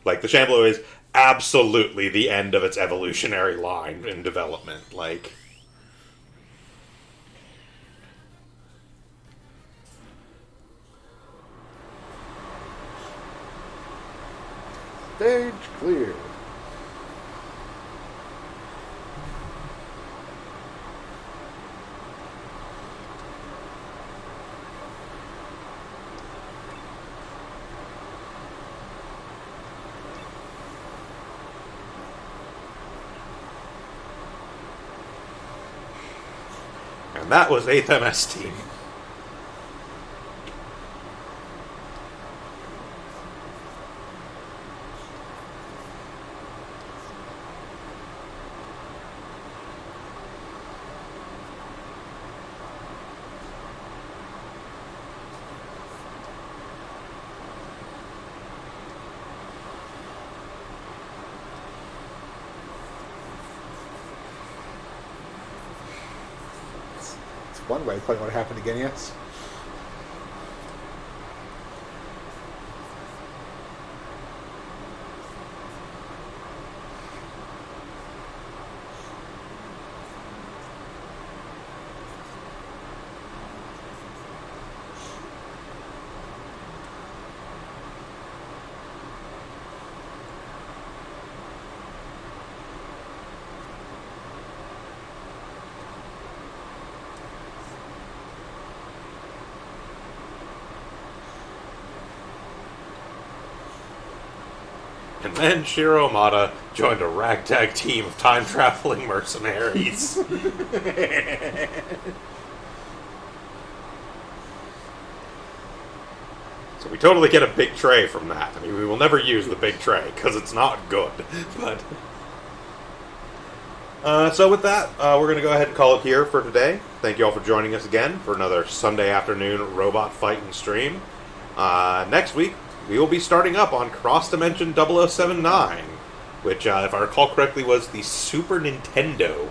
Like, the Shamblo is absolutely the end of its evolutionary line in development. Like...
Stage clear.
And that was 8th MS Team.
one way of putting what happened to Guineas.
And then Shiro Amada joined a ragtag team of time-traveling mercenaries. So we totally get a big tray from that. I mean, we will never use the big tray, because it's not good. But so with that, we're going to go ahead and call it here for today. Thank you all for joining us again for another Sunday afternoon robot fighting stream. Next week, we will be starting up on Cross Dimension 0079, which, if I recall correctly, was the Super Nintendo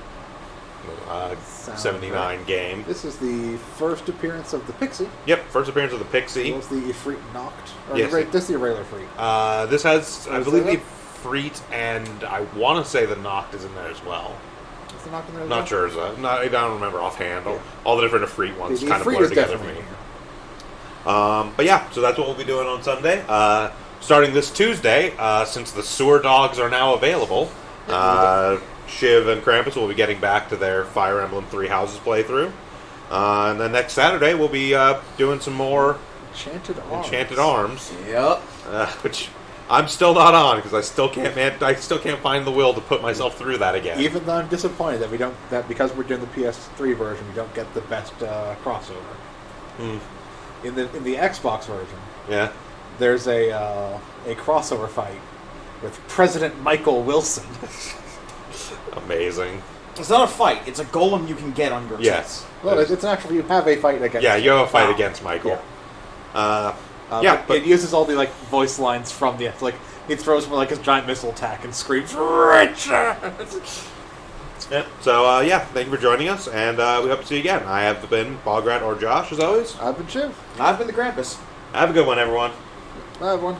79 game.
This is the first appearance of the Pixie.
Yep, first appearance of the Pixie.
Was the Ifrit knocked? Or
Yes.
this is the regular Ifrit.
This has, I
is
believe,
that
the Freet, and I want to say the Noct is in there as well.
Is the knocked in there?
Not sure. I don't remember offhand. All the different Ifrit ones
The
kind of
Ifrit
blur
is
together for
definitely
me.
here.
But yeah, so that's what we'll be doing on Sunday. Starting this Tuesday, since the sewer dogs are now available, Shiv and Krampus will be getting back to their Fire Emblem Three Houses playthrough. And then next Saturday, we'll be doing some more Enchanted Arms.
Yep.
Which I'm still not on because I still can't find the will to put myself through that again.
Even though I'm disappointed that because we're doing the PS3 version, we don't get the best crossover. In the Xbox version,
Yeah.
there's a crossover fight with President Michael Wilson.
Amazing.
It's not a fight. It's a golem you can get on your
Yes.
Well, it's actually you have a fight against.
Yeah, you have a fight
Wow.
against Michael.
Yeah.
But
it uses all the voice lines from the he throws from his giant missile attack and screams Richard.
yeah. So thank you for joining us, and we hope to see you again. I have been Bograt or Josh, as always.
I've been Shiv.
I've been the Krampus.
Have a good one, everyone.
Bye, everyone.